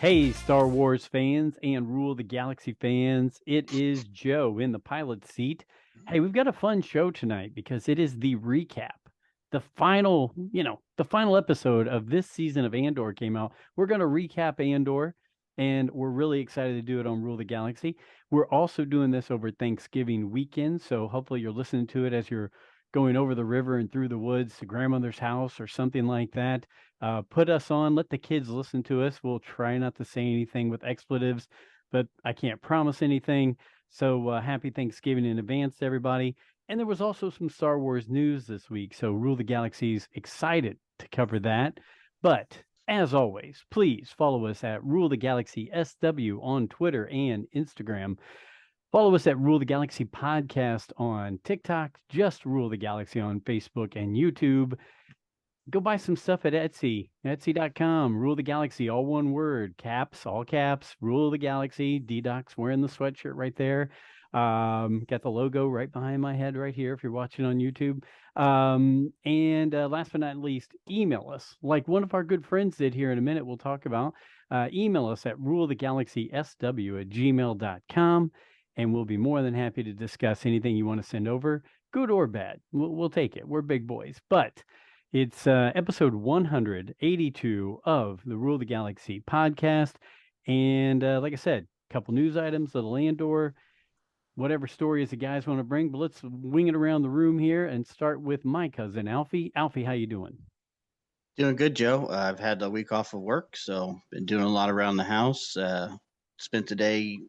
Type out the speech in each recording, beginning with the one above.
Hey, Star Wars fans and Rule the Galaxy fans. It is Joe in the pilot seat. Hey, we've got a fun show tonight because it is the recap. The final episode of this season of Andor came out. We're going to recap Andor, and we're really excited to do it on Rule the Galaxy. We're also doing this over Thanksgiving weekend, so hopefully you're listening to it as you're going over the river and through the woods to grandmother's house or something like that. Put us on, let the kids listen to us. We'll try not to say anything with expletives, but I can't promise anything. So happy Thanksgiving in advance to everybody. And there was also some Star Wars news this week. So Rule the Galaxy's excited to cover that. But as always, please follow us at Rule the Galaxy SW on Twitter and Instagram. Follow us at Rule the Galaxy Podcast on TikTok, just Rule the Galaxy on Facebook and YouTube. Go buy some stuff at Etsy, etsy.com, Rule the Galaxy, all one word, caps, all caps, Rule the Galaxy. DDoc's wearing the sweatshirt right there. Got the logo right behind my head right here if you're watching on YouTube. And last but not least, email us like one of our good friends did here in a minute. We'll talk about. Email us at ruletheGalaxySW@gmail.com, and we'll be more than happy to discuss anything you want to send over, good or bad. We'll take it. We're big boys. But it's episode 182 of the Rule the Galaxy podcast. And like I said, a couple news items, little Andor, whatever stories the guys want to bring. But let's wing it around the room here and start with my cousin, Alfie. Alfie, how you doing? Doing good, Joe. I've had a week off of work, so been doing a lot around the house. Spent the day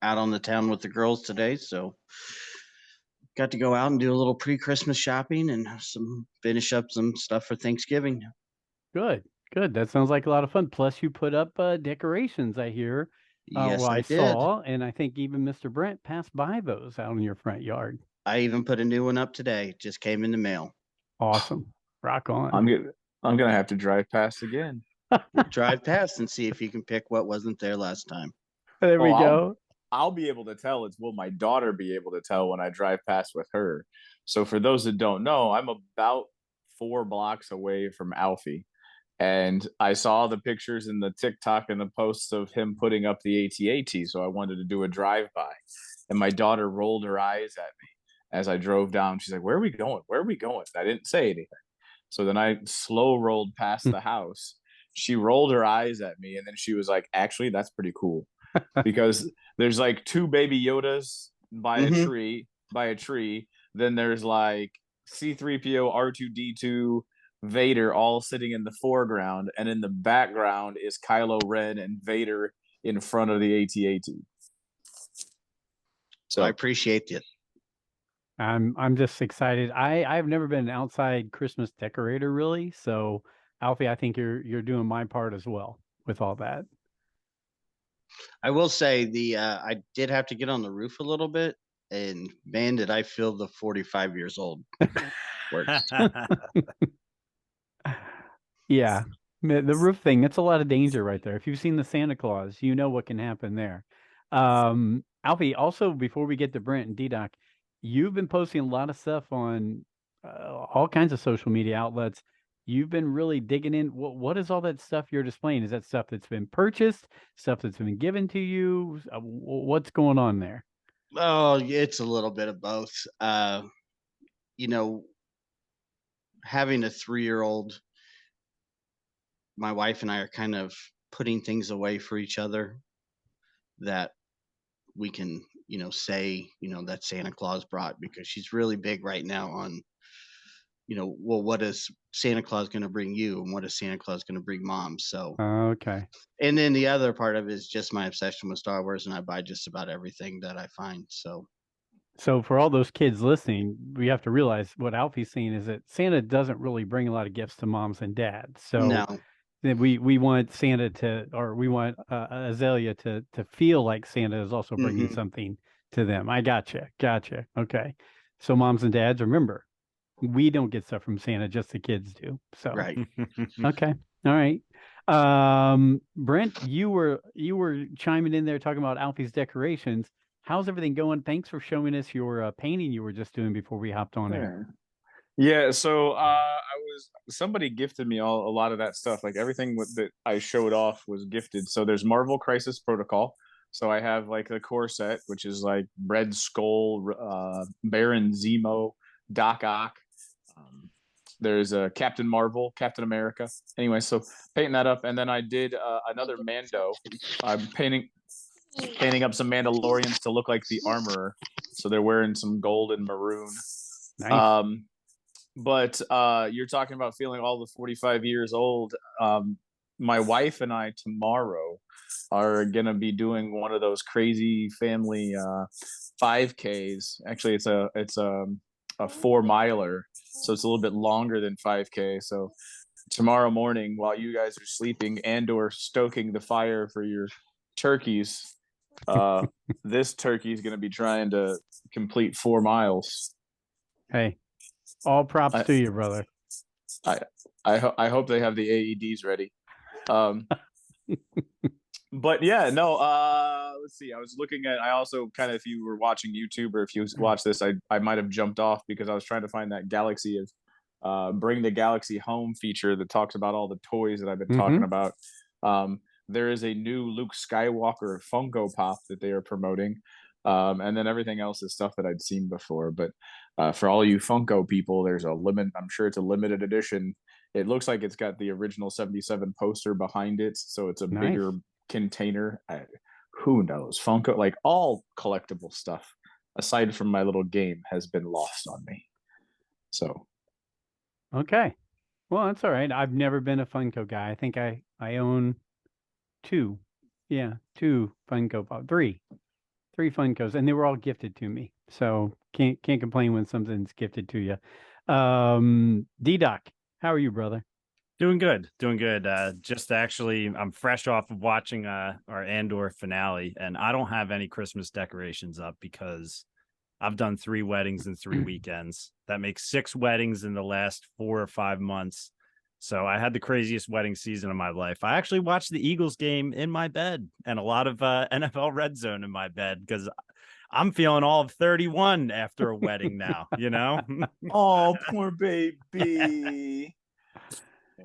out on the town with the girls today, so got to go out and do a little pre-Christmas shopping and finish up some stuff for Thanksgiving. Good, good. That sounds like a lot of fun. Plus, you put up decorations, I hear. Yes, I I did. saw, and I think even Mr. Brent passed by those out in your front yard. I even put a new one up today. Just came in the mail. Awesome. Rock on. I'm gonna I'm gonna have to drive past again. Drive past and see if you can pick what wasn't there last time. There Oh, we go. I'll be able to tell. It's will my daughter be able to tell when I drive past with her. So for those that don't know, I'm about 4 blocks away from Alfie. And I saw the pictures in the TikTok and the posts of him putting up the AT-AT, so I wanted to do a drive-by. And my daughter rolled her eyes at me as I drove down. She's like, "Where are we going? Where are we going?" I didn't say anything. So then I slow rolled past the house. She rolled her eyes at me, and then she was like, "Actually, that's pretty cool." Because there's like two baby Yodas by a Mhm. tree. Then there's like C3PO, R2D2, Vader all sitting in the foreground, and in the background is Kylo Ren and Vader in front of the AT-AT. I So appreciate it. I'm just excited. I've never been an outside Christmas decorator really, so Alfie, I think you're doing my part as well with all that. I will say I did have to get on the roof a little bit, and man, did I feel the 45 years old works. Yeah. The roof thing, that's a lot of danger right there. If you've seen the Santa Claus, you know what can happen there. Alfie, also before we get to Brent and DDoc, you've been posting a lot of stuff on all kinds of social media outlets. You've been really digging in. What is all that stuff you're displaying? Is that stuff that's been purchased, stuff that's been given to you? What's going on there? Oh, it's a little bit of both. You know, having a 3-year-old, my wife and I are kind of putting things away for each other that we can, say, that Santa Claus brought, because she's really big right now on, well, what is Santa Claus going to bring you, and what is Santa Claus going to bring mom? So, Okay. and then the other part of it is just my obsession with Star Wars, and I buy just about everything that I find. So for all those kids listening, we have to realize what Alfie's saying is that Santa doesn't really bring a lot of gifts to moms and dads. So No. then we want Santa to, or we want Azalea to feel like Santa is also bringing Hmm. something to them. I gotcha. Okay. So moms and dads, remember, we don't get stuff from Santa, just the kids do. So Right. okay, all right. Brent, you were chiming in there talking about Alfie's decorations. How's everything going? Thanks for showing us your painting you were just doing before we hopped on air. yeah. So I somebody gifted me a lot of that stuff. Like everything that I showed off was gifted. So there's Marvel Crisis Protocol. So I have like the core set, which is like Red Skull, Baron Zemo, Doc Ock. There's a Captain Marvel, Captain America. Anyway, so painting that up, and then I did another Mando. I'm painting up some Mandalorians to look like the armorer. So they're wearing some gold and maroon. Nice. But you're talking about feeling all the 45 years old. My wife and I tomorrow are gonna be doing one of those crazy family 5Ks. Actually, it's a 4 miler, so it's a little bit longer than 5K. So tomorrow morning, while you guys are sleeping and/or stoking the fire for your turkeys, this turkey is going to be trying to complete 4 miles. Hey, all props I- to you, brother. I hope they have the AEDs ready. But yeah, no. Let's see. I was looking at. I also kind of, if you were watching YouTube or if you watch this, I might have jumped off because I was trying to find that Galaxy of Bring the Galaxy Home feature that talks about all the toys that I've been talking about. There is a new Luke Skywalker Funko Pop that they are promoting, and then everything else is stuff that I'd seen before. But for all you Funko people, there's a limit. I'm sure it's a limited edition. It looks like it's got the original 77 poster behind it, so it's a bigger container. Who knows? Funko, like all collectible stuff, aside from my little game, has been lost on me. So, okay, well, that's all right. I've never been a Funko guy. I think I own two Funko Pop, three Funkos, and they were all gifted to me. So can't complain when something's gifted to you. DDoc, how are you, brother? Doing good. Just actually, I'm fresh off of watching our Andor finale, and I don't have any Christmas decorations up because I've done 3 weddings in 3 weekends. That makes 6 weddings in the last 4 or 5 months. So I had the craziest wedding season of my life. I actually watched the Eagles game in my bed and a lot of NFL Red Zone in my bed because I'm feeling all of 31 after a wedding now, you know? oh, poor baby.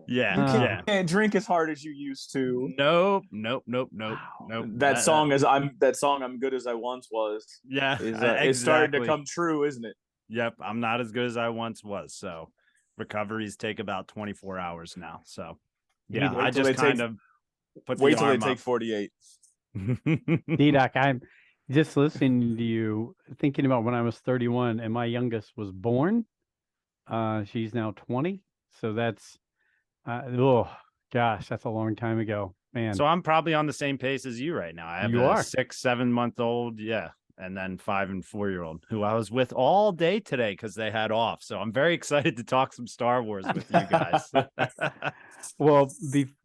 Yeah. You can't drink as hard as you used to. Nope. That song I'm good as I once was. Yeah, exactly. It's starting to come true, isn't it? Yep, I'm not as good as I once was. So recoveries take about 24 hours now. So yeah, I just kind of wait till they take 48. DDoc, I'm just listening to you, thinking about when I was 31 and my youngest was born. She's now 20, so that's oh gosh, that's a long time ago, man. So I'm probably on the same pace as you right now. I have a 6-7 month old, and then 5 and 4-year-old who I was with all day today because they had off. So I'm very excited to talk some Star Wars with you guys. Well,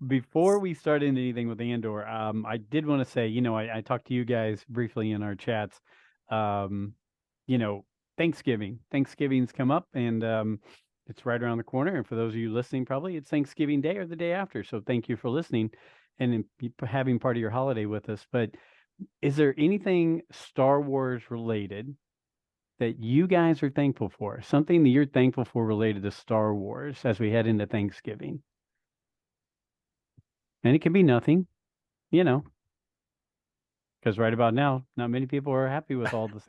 before we start into anything with Andor, I did want to say, I talked to you guys briefly in our chats. Thanksgiving's come up, and it's right around the corner. And for those of you listening, probably it's Thanksgiving Day or the day after. So thank you for listening and having part of your holiday with us. But is there anything Star Wars related that you guys are thankful for? Something that you're thankful for related to Star Wars as we head into Thanksgiving? And it can be nothing, because right about now, not many people are happy with all the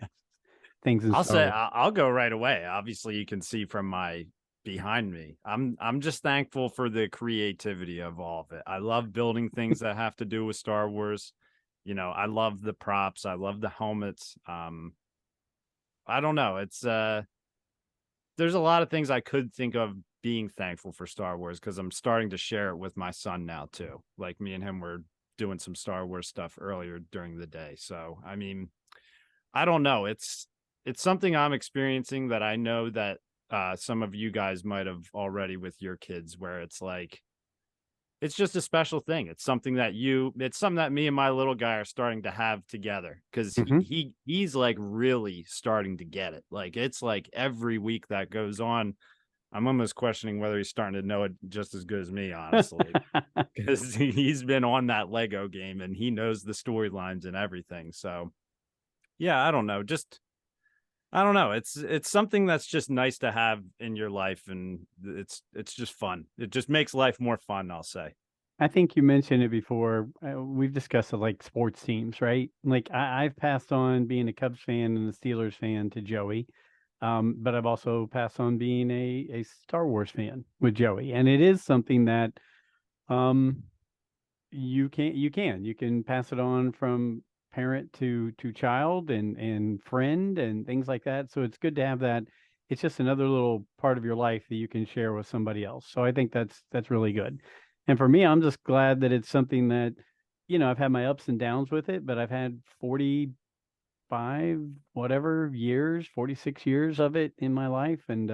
things in Star Wars. I'll go right away. Obviously, you can see from my behind me. I'm just thankful for the creativity of all of it. I love building things that have to do with Star Wars. I love the props. I love the helmets. I don't know. It's there's a lot of things I could think of being thankful for Star Wars because I'm starting to share it with my son now too. Like me and him were doing some Star Wars stuff earlier during the day. So, I mean, I don't know. It's something I'm experiencing that I know that some of you guys might have already with your kids, where it's like, it's just a special thing. It's something that me and my little guy are starting to have together because he's like really starting to get it. Like, it's like every week that goes on, I'm almost questioning whether he's starting to know it just as good as me, honestly, because he's been on that Lego game and he knows the storylines and everything. So yeah, I don't know. Just I don't know. It's something that's just nice to have in your life, and it's just fun. It just makes life more fun, I'll say. I think you mentioned it before. We've discussed it like sports teams, right? Like I've passed on being a Cubs fan and a Steelers fan to Joey, but I've also passed on being a Star Wars fan with Joey, and it is something that um, you can pass it on from parent to child and friend and things like that. So it's good to have that. It's just another little part of your life that you can share with somebody else. So I think that's really good. And for me, I'm just glad that it's something that, I've had my ups and downs with it, but I've had 45 whatever years, 46 years of it in my life, and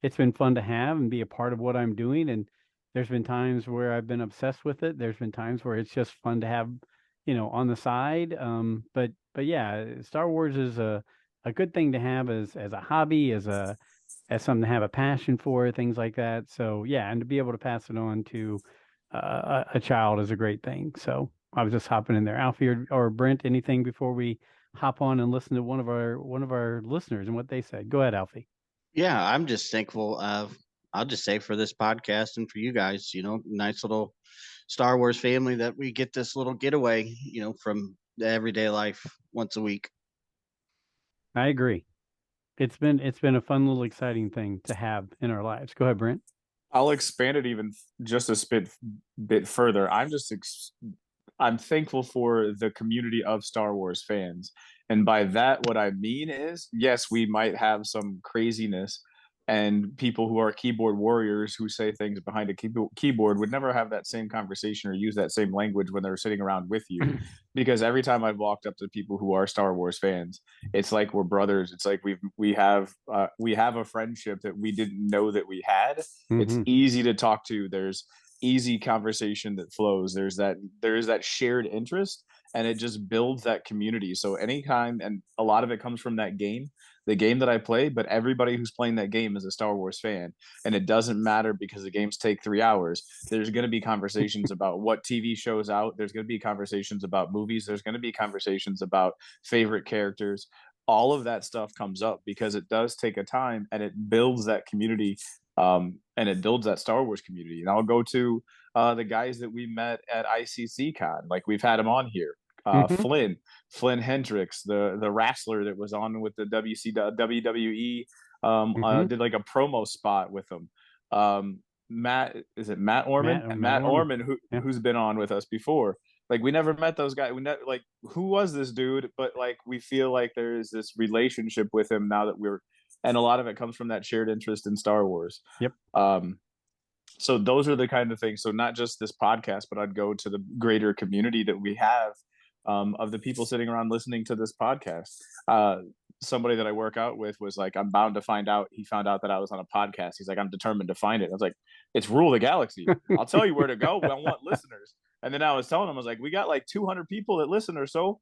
it's been fun to have and be a part of what I'm doing. And there's been times where I've been obsessed with it. There's been times where it's just fun to have, on the side. But yeah, Star Wars is a good thing to have as a hobby, as something to have a passion for, things like that. So yeah, and to be able to pass it on to a child is a great thing. So I was just hopping in there. Alfie or Brent, anything before we hop on and listen to one of our listeners and what they said? Go ahead, Alfie. Yeah, I'm just thankful. I'll just say for this podcast and for you guys, nice little Star Wars family that we get this little getaway, from the everyday life once a week. I agree. It's been a fun little exciting thing to have in our lives. Go ahead, Brent. I'll expand it even just a bit further. I'm thankful for the community of Star Wars fans. And by that, what I mean is, yes, we might have some craziness, and people who are keyboard warriors who say things behind a keyboard would never have that same conversation or use that same language when they're sitting around with you. Because every time I've walked up to people who are Star Wars fans, it's like we're brothers. It's like we have a friendship that we didn't know that we had. It's Mm-hmm. easy to talk to. There's easy conversation that flows. There is that shared interest, and it just builds that community. So anytime, and a lot of it comes from that game, the game that I play, but everybody who's playing that game is a Star Wars fan. And it doesn't matter because the games take 3 hours. There's going to be conversations about what TV shows out. There's going to be conversations about movies. There's going to be conversations about favorite characters. All of that stuff comes up because it does take a time, and it builds that community, and it builds that Star Wars community. And I'll go to the guys that we met at ICC Con, like we've had them on here. Mm-hmm. Flynn Hendricks, the wrestler that was on with the WWE, Mm-hmm. did like a promo spot with them. Matt, is it Matt Orman? Matt Matt Orman. Orman, Yeah. who's been on with us before. Like we never met those guys. Like who was this dude? But like we feel like there is this relationship with him now that and a lot of it comes from that shared interest in Star Wars. Yep. So those are the kind of things. So not just this podcast, but I'd go to the greater community that we have, of the people sitting around listening to this podcast. Somebody that I work out with was like, I'm bound to find out. He found out that I was on a podcast. He's like, I'm determined to find it. I was like, it's Rule the Galaxy. I'll tell you where to go. I want listeners. And then I was telling him, I was like, we got like 200 people that listen or so,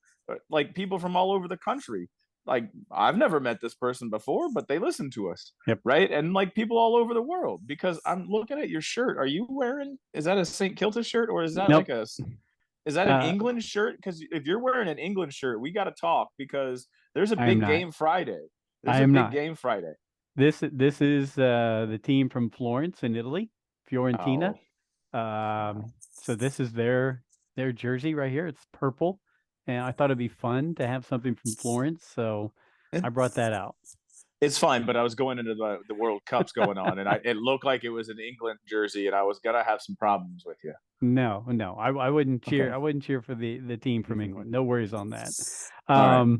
like people from all over the country. Like I've never met this person before, but they listen to us. Yep. Right. And like people all over the world, because I'm looking at your shirt. Are you wearing, is that a St. Kilda shirt, or is that Nope. is that an England shirt? Because if you're wearing an England shirt, we got to talk, because there's a big game Friday. There's a big game Friday. This is the team from Florence in Italy, Fiorentina. So this is their jersey right here. It's purple, and I thought it'd be fun to have something from Florence, so I brought that out. It's fine, but I was going into the World Cup's going on, and it looked like it was an England jersey, and I was gonna have some problems with you. No, I wouldn't cheer. Okay. I wouldn't cheer for the team from England. No worries on that. All right.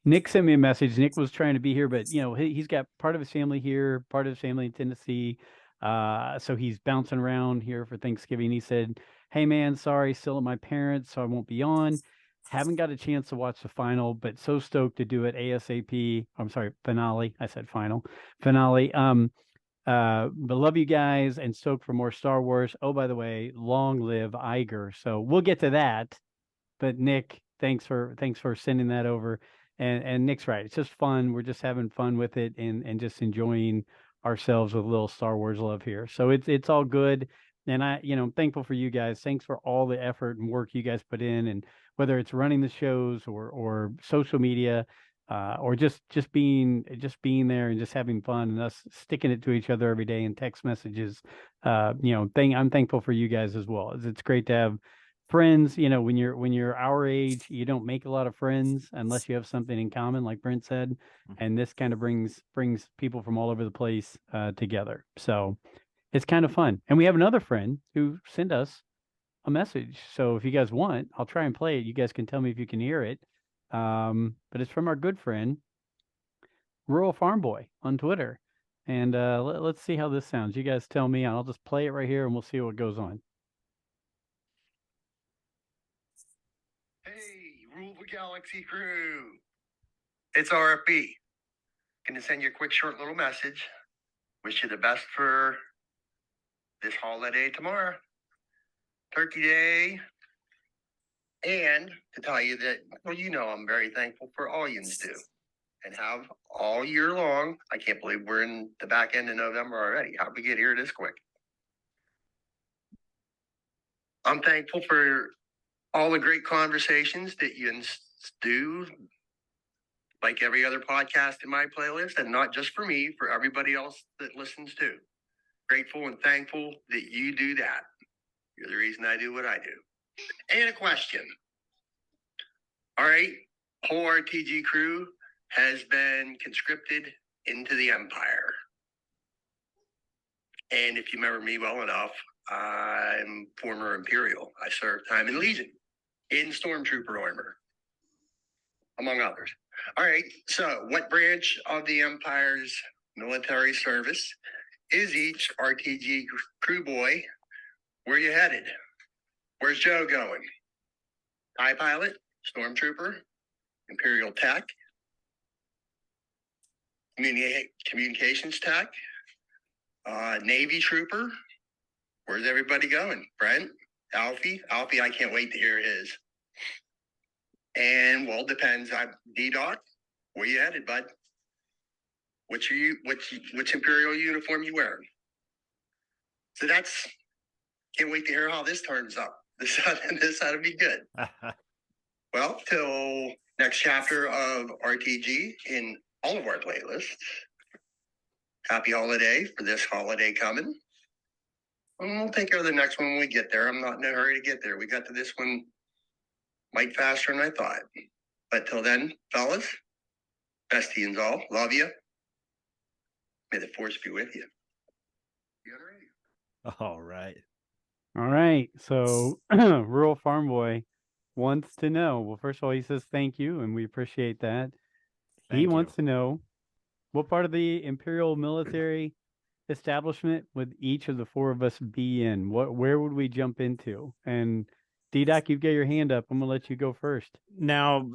Nick sent me a message. Nick was trying to be here, but he's got part of his family here, part of his family in Tennessee. So he's bouncing around here for Thanksgiving. He said, "Hey man, sorry, still at my parents, so I won't be on. Haven't got a chance to watch the final, but so stoked to do it ASAP. I'm sorry, finale. I said final. Finale. But love you guys and stoked for more Star Wars. Oh, by the way, long live Iger." So we'll get to that. But Nick, thanks for sending that over. And Nick's right. It's just fun. We're just having fun with it and just enjoying ourselves with a little Star Wars love here. So it's all good. And I'm thankful for you guys. Thanks for all the effort and work you guys put in, and whether it's running the shows or social media, or just being there and just having fun and us sticking it to each other every day in text messages. I'm thankful for you guys as well. It's great to have friends. When you're our age, you don't make a lot of friends unless you have something in common, like Brent said, and this kind of brings people from all over the place together. So it's kind of fun. And we have another friend who sent us a message. So if you guys want, I'll try and play it. You guys can tell me if you can hear it. But it's from our good friend, Rural Farm Boy on Twitter. And let's see how this sounds. You guys tell me. I'll just play it right here and we'll see what goes on. Hey, Rule the Galaxy crew. It's RFB. Gonna send you a quick short little message. Wish you the best for this holiday tomorrow. Turkey Day. And to tell you that, I'm very thankful for all you do and have all year long. I can't believe we're in the back end of November already. How'd we get here this quick? I'm thankful for all the great conversations that you do, like every other podcast in my playlist, and not just for me, for everybody else that listens too. Grateful and thankful that you do that. You're the reason I do what I do. And a question. All right, whole RTG crew has been conscripted into the Empire. And if you remember me well enough, I'm former Imperial. I served time in Legion, in Stormtrooper armor, among others. All right, so what branch of the Empire's military service is each RTG crew boy? Where you headed? Where's Joe going? TIE pilot, Stormtrooper, Imperial tech, communications tech, Navy trooper. Where's everybody going? Brent, Alfie, I can't wait to hear his. And well, depends. DDoc, where you headed, bud? Which Imperial uniform you wearing? So can't wait to hear how this turns up. This ought to be good. Well, till next chapter of RTG in all of our playlists. Happy holiday for this holiday coming. And we'll take care of the next one when we get there. I'm not in a hurry to get there. We got to this one might faster than I thought. But till then, fellas, besties all, love you. May the force be with you. All right. All right. So Rural Farm Boy wants to know. Well, first of all, he says thank you, and we appreciate that. He wants to know what part of the Imperial military establishment would each of the four of us be in? Where would we jump into? And DDoc, you've got your hand up. I'm gonna let you go first. Now,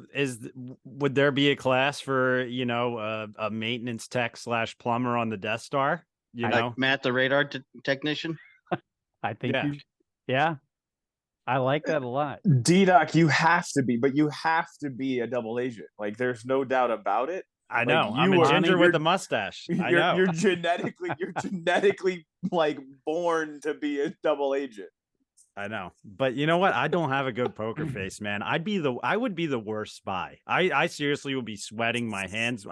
would there be a class for a maintenance tech / plumber on the Death Star? Like Matt, the radar technician. I think yeah. I like that a lot. DDoc, you have to be a double agent. Like, there's no doubt about it. I know. Like, I'm a ginger with a mustache. I know. You're genetically like born to be a double agent. I know. But you know what? I don't have a good poker face, man. I would be the worst spy. I seriously would be sweating. My hands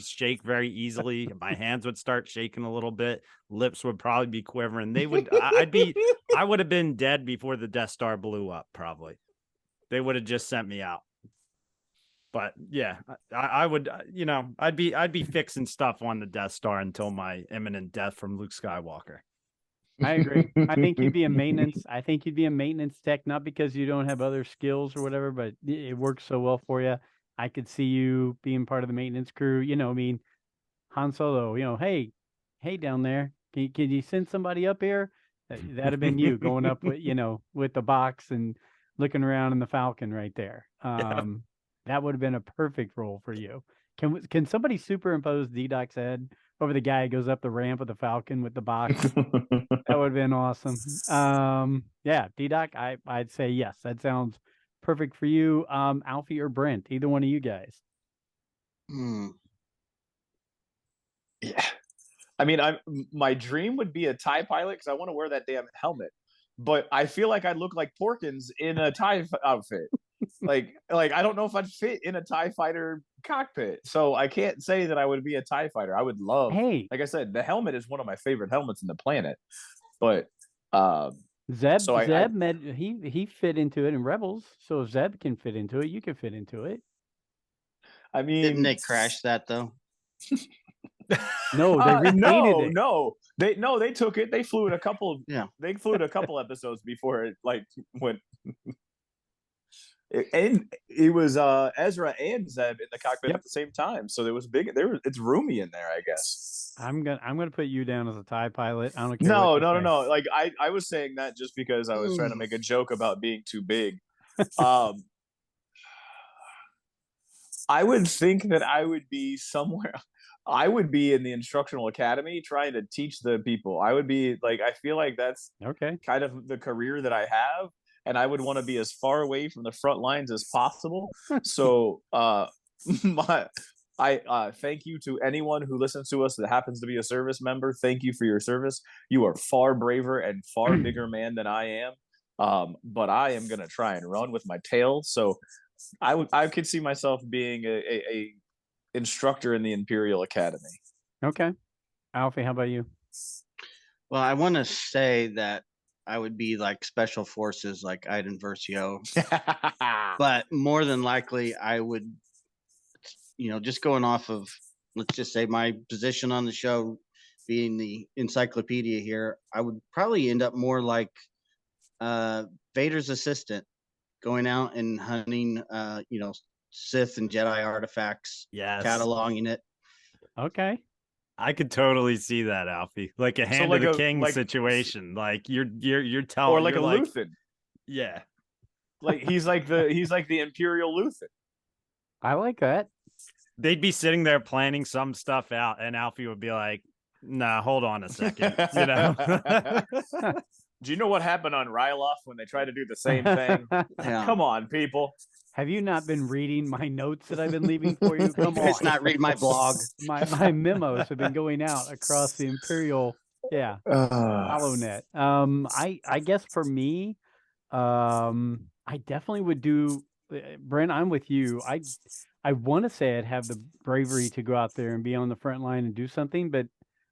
shake very easily. My hands would start shaking a little bit. Lips would probably be quivering. I would have been dead before the Death Star blew up, probably. They would have just sent me out. But yeah, I would, I'd be fixing stuff on the Death Star until my imminent death from Luke Skywalker. I agree. I think you'd be a maintenance. I think you'd be a maintenance tech, not because you don't have other skills or whatever, but it works so well for you. I could see you being part of the maintenance crew. Han Solo. Hey down there, can you send somebody up here? That'd have been you going up with with the box and looking around in the Falcon right there. That would have been a perfect role for you. Can somebody superimpose DDoc's head over the guy who goes up the ramp with the Falcon with the box? That would have been awesome. Yeah, DDoc, I'd say yes. That sounds perfect for you. Alfie or Brent, either one of you guys. Yeah. I mean, my dream would be a TIE pilot because I want to wear that damn helmet. But I feel like I'd look like Porkins in a TIE outfit. like I don't know if I'd fit in a TIE fighter cockpit. So I can't say that I would be a TIE fighter. I would love, Hey, like I said, the helmet is one of my favorite helmets in the planet. But Zeb, so I he fit into it in Rebels. So if Zeb can fit into it, you can fit into it. I Didn't mean, they crash that though? No, they repainted it. no, they took it. They flew it a couple. Yeah. They flew it a couple episodes before it like went. And it was Ezra and Zeb in the cockpit at the same time, so there was big. It's roomy in there, I guess. I'm gonna put you down as a TIE pilot. I don't care. No, what you no, no, say. no. Like I was saying that just because I was trying to make a joke about being too big. I would think that I would be somewhere. I would be in the instructional academy trying to teach the people. I would be like, I feel like that's Okay. kind of the career that I have, and I would want to be as far away from the front lines as possible. So, I thank you to anyone who listens to us that happens to be a service member. Thank you for your service. You are far braver and far bigger man than I am. But I am gonna try and run with my tail. So I could see myself being a instructor in the Imperial Academy. Okay. Alfie, how about you? Well, I want to say that I would be like special forces, like Iden Versio, but more than likely, I would, just going off of, let's just say my position on the show, being the encyclopedia here, I would probably end up more like Vader's assistant, going out and hunting, Sith and Jedi artifacts, Yes. cataloging it. Okay. I could totally see that, Alfie. Like a hand like of the a- king like- situation. Like you're telling, Or like a you're Luthen. yeah. Like he's like the Imperial Luthen. I like that. They'd be sitting there planning some stuff out, and Alfie would be like, "Nah, hold on a second." Do you know what happened on Ryloth when they tried to do the same thing? Yeah. Come on, people. Have you not been reading my notes that I've been leaving for you? Come on. It's not read my blog. My memos have been going out across the Imperial, HoloNet. I guess for me, I definitely would do. Brent, I'm with you. I want to say I'd have the bravery to go out there and be on the front line and do something, but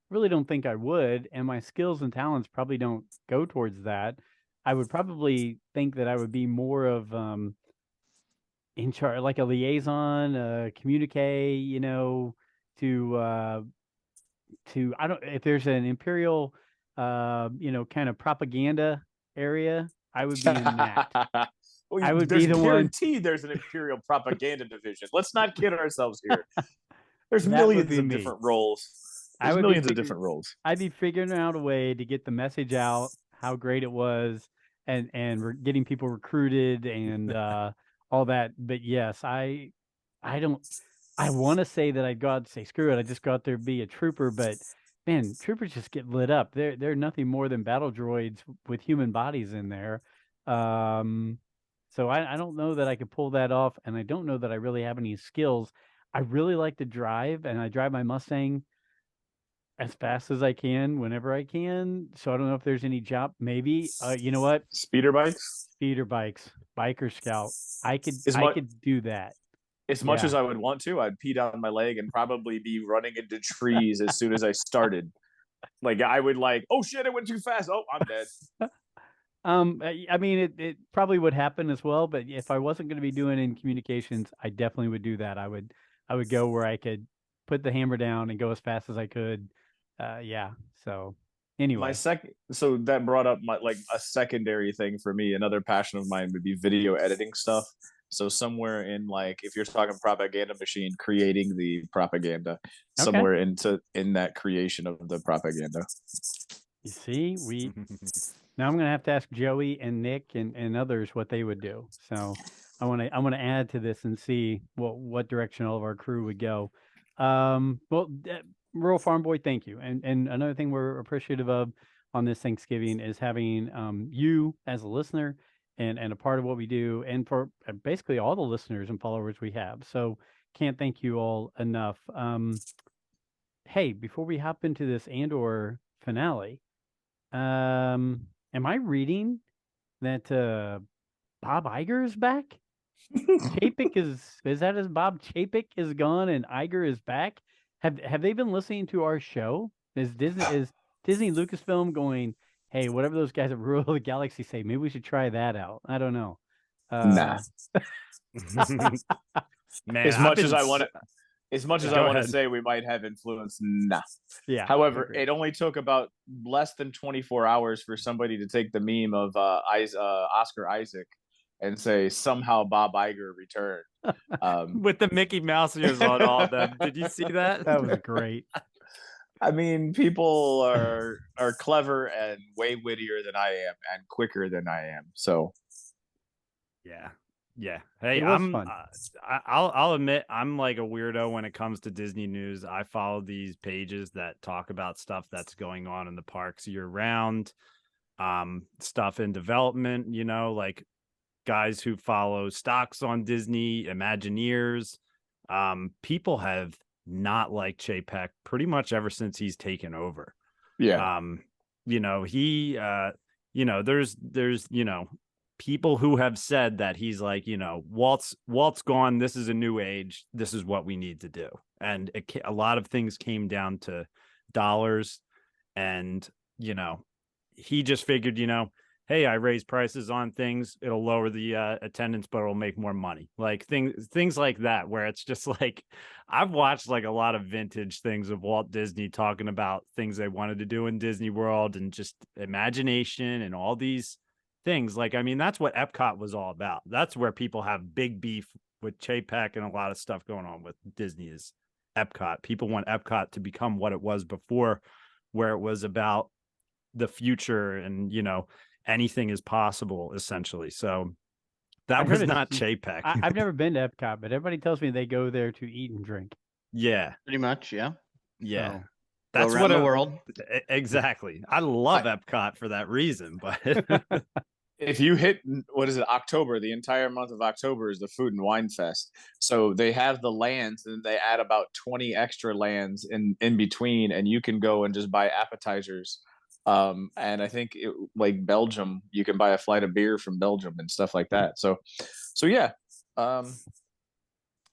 really don't think I would. And my skills and talents probably don't go towards that. I would probably think that I would be more of in charge, like a liaison, communique, to I don't if there's an imperial, kind of propaganda area, I would be in that. Well, I would there's be the one. guaranteed there's an Imperial propaganda division. Let's not kid ourselves here. There's That would millions be of me. different roles. I There's would be millions of figuring- different roles. I'd be figuring out a way to get the message out, how great it was, and getting people recruited and all that. But yes, I don't. I want to say that I'd go out and say screw it. I just go out there and be a trooper, but man, troopers just get lit up. They're nothing more than battle droids with human bodies in there. So I don't know that I could pull that off, and I don't know that I really have any skills. I really like to drive, and I drive my Mustang as fast as I can whenever I can. So I don't know if there's any job. Maybe you know what? Speeder bikes? Speeder bikes, biker scout. I could do that. As much Yeah. as I would want to, I'd pee down my leg and probably be running into trees as soon as I started. Like I would oh shit, it went too fast. Oh, I'm dead. I mean, it probably would happen as well, but if I wasn't going to be doing in communications, I definitely would do that. I would go where I could put the hammer down and go as fast as I could. Yeah. So anyway, So that brought up my a secondary thing for me. Another passion of mine would be video editing stuff. So somewhere in if you're talking propaganda machine, creating the propaganda, somewhere in that creation of the propaganda. You see, now I'm going to have to ask Joey and Nick and others what they would do. So I want to add to this and see what direction all of our crew would go. Well, Rural Farm Boy, thank you. And another thing we're appreciative of on this Thanksgiving is having you as a listener and a part of what we do, and for basically all the listeners and followers we have. So can't thank you all enough. Hey, before we hop into this Andor finale, am I reading that Bob Iger is back? Chapek is that his Bob Chapek is gone and Iger is back? Have they been listening to our show? Is Disney Lucasfilm going, hey, whatever those guys at Rule of the Galaxy say, maybe we should try that out. I don't know. Nah. Man, As much as I want Go to ahead. say we might have influence, nah. Yeah. However, agreed. it only took about less than 24 hours for somebody to take the meme of Oscar Isaac and say somehow Bob Iger returned. With the Mickey Mouse ears on all of them. Did you see that? That was great. I mean, people are clever and way wittier than I am and quicker than I am. So Yeah. Yeah. Hey, It was I'm fun. I'll admit I'm like a weirdo when it comes to Disney news. I follow these pages that talk about stuff that's going on in the parks year round, stuff in development, you know, like guys who follow stocks on Disney, Imagineers. People have not liked Chapek pretty much ever since he's taken over. yeah, You know, he you know, there's you know, people who have said that he's like, you know, Walt's gone, this is a new age, this is what we need to do. And a lot of things came down to dollars, and you know, he just figured, you know, hey, I raise prices on things, it'll lower the attendance, but it'll make more money. Like things like that, where it's just like, I've watched like a lot of vintage things of Walt Disney talking about things they wanted to do in Disney World and just imagination and all these things. Like, I mean, that's what Epcot was all about. That's where people have big beef with Chapek and a lot of stuff going on with Disney is Epcot. People want Epcot to become what it was before, where it was about the future and, you know, anything is possible essentially. So I that heard was not it's- Chapek. I've never been to Epcot, but everybody tells me they go there to eat and drink. Yeah. Pretty much, yeah. Yeah. So, That's Go around what the world. Exactly. I love Epcot for that reason, but if you hit, what is it, October, the entire month of October is the Food and Wine Fest. So they have the lands and they add about 20 extra lands in between, and you can go and just buy appetizers. And I think like Belgium, you can buy a flight of beer from Belgium and stuff like that. So yeah.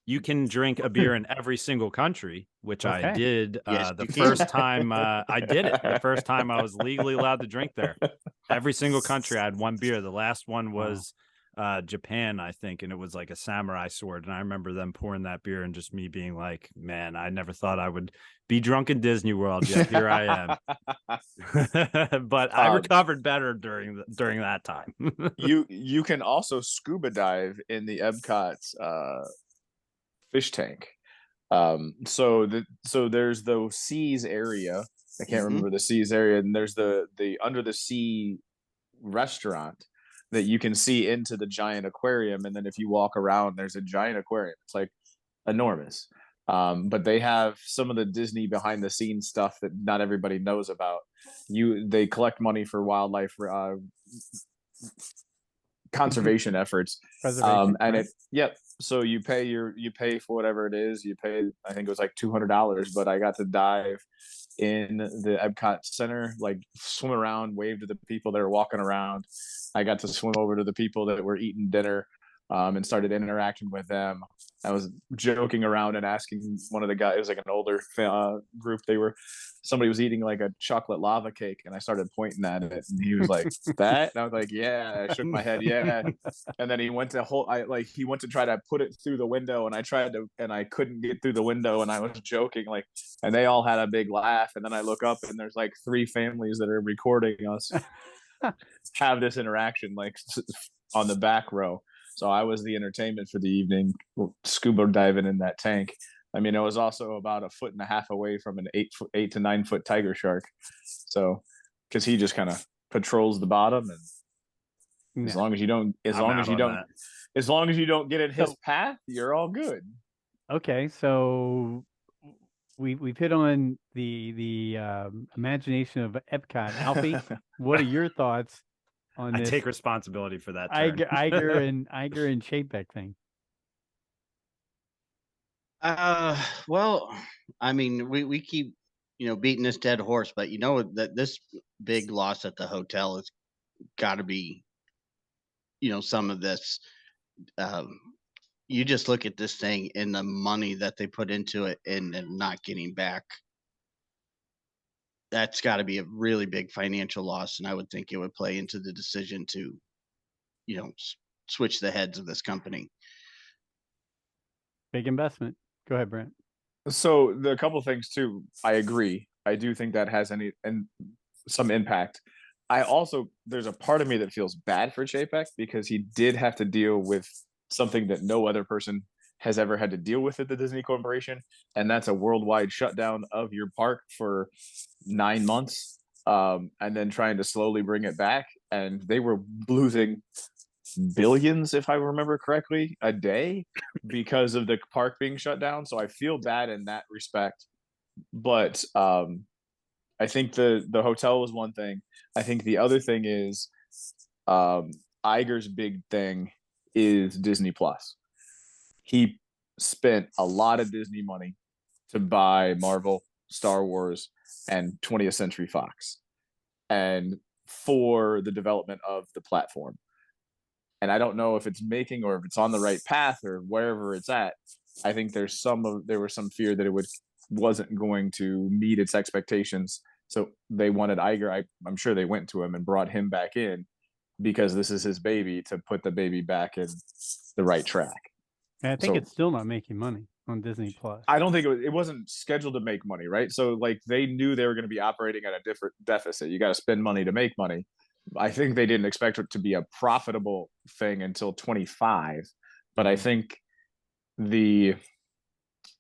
you can drink a beer in every single country, which I Okay. did Yes, the you can. first time I did it. The first time I was legally allowed to drink there. Every single country I had one beer. The last one was Japan, I think, and it was like a samurai sword. And I remember them pouring that beer and just me being like, man, I never thought I would be drunk in Disney World, yet here I am. But I recovered better during that time. you can also scuba dive in the Epcot's fish tank. So there's the seas area. I can't remember the seas area, and there's the under the sea restaurant that you can see into the giant aquarium. And then if you walk around, there's a giant aquarium. It's like enormous. But they have some of the Disney behind the scenes stuff that not everybody knows about. They collect money for wildlife conservation efforts. preservation. And right? yep. So you pay for whatever it is. You pay, I think it was like $200, but I got to dive in the Epcot Center, like swim around, wave to the people that are walking around. I got to swim over to the people that were eating dinner, and started interacting with them. I was joking around and asking one of the guys, it was like an older group, somebody was eating like a chocolate lava cake, and I started pointing at it, and he was like, that? And I was like, yeah. I shook my head, yeah. And then he went to try to put it through the window, and I tried to, and I couldn't get through the window, and I was joking, like, and they all had a big laugh. And then I look up, and there's like 3 families that are recording us have this interaction, like on the back row. So I was the entertainment for the evening, scuba diving in that tank. I mean, it was also about 1.5 feet away from an 8 to 9 foot tiger shark. So, because he just kind of patrols the bottom, and as long as you don't get in his path, you're all good. Okay, so we've hit on the imagination of Epcot. Alfie, what are your thoughts on I this take responsibility for that turn. Iger and Chapek thing? Well, I mean, we keep, beating this dead horse, but that this big loss at the hotel has got to be, some of this you just look at this thing and the money that they put into it and not getting back. That's got to be a really big financial loss, and I would think it would play into the decision to, switch the heads of this company. Big investment. Go ahead, Brent. So the couple things too, I agree. I do think that has some impact. There's a part of me that feels bad for Chapek because he did have to deal with something that no other person has ever had to deal with at the Disney Corporation, and that's a worldwide shutdown of your park for 9 months, and then trying to slowly bring it back. And they were losing billions, if I remember correctly, a day because of the park being shut down. So I feel bad in that respect. But I think the hotel was one thing. I think the other thing is Iger's big thing is Disney Plus. He spent a lot of Disney money to buy Marvel, Star Wars, and 20th Century Fox, and for the development of the platform. And I don't know if it's making or if it's on the right path or wherever it's at. I think there was some fear that it wasn't going to meet its expectations. So they wanted Iger. I'm sure they went to him and brought him back in because this is his baby, to put the baby back in the right track. And I think it's still not making money on Disney Plus. I don't think it wasn't scheduled to make money, right? So like they knew they were going to be operating at a different deficit. You got to spend money to make money. I think they didn't expect it to be a profitable thing until 25, but I think the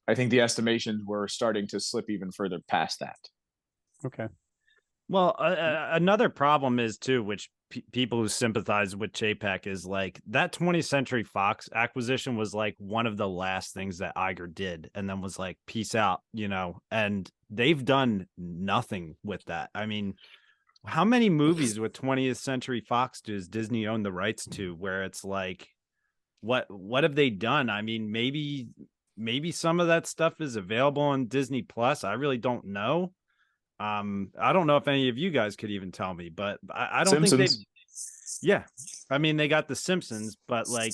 estimations were starting to slip even further past that. Okay. Well, another problem is too, which people who sympathize with Chapek is like that 20th Century Fox acquisition was like one of the last things that Iger did, and then was like, peace out, and they've done nothing with that. I mean, how many movies with 20th Century Fox does Disney own the rights to, where it's like, what have they done? I mean, maybe some of that stuff is available on Disney Plus. I really don't know. I don't know if any of you guys could even tell me, but I don't think they. Yeah, I mean, they got The Simpsons, but like,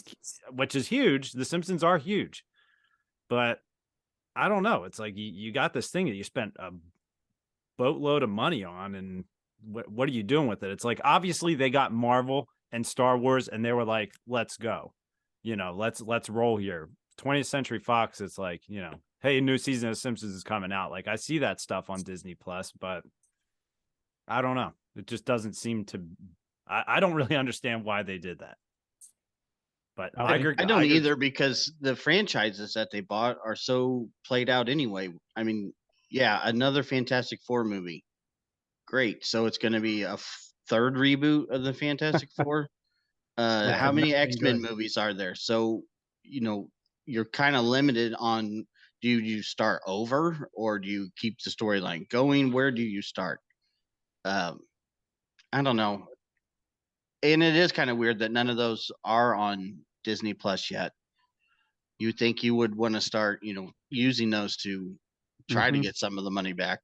which is huge. The Simpsons are huge, but I don't know. It's like you got this thing that you spent a boatload of money on, and what are you doing with it? It's like, obviously they got Marvel and Star Wars, and they were like, let's go, let's roll here. 20th Century Fox, it's like, hey, a new season of Simpsons is coming out. Like, I see that stuff on Disney Plus, but I don't know. It just doesn't seem to. I don't really understand why they did that. But I don't either, because the franchises that they bought are so played out anyway. I mean, yeah, another Fantastic Four movie. Great. So it's going to be a third reboot of the Fantastic Four. How many X-Men movies are there? So, you're kind of limited on, do you start over or do you keep the storyline going? Where do you start? I don't know. And it is kind of weird that none of those are on Disney Plus yet. You think you would want to start, using those to try to get some of the money back.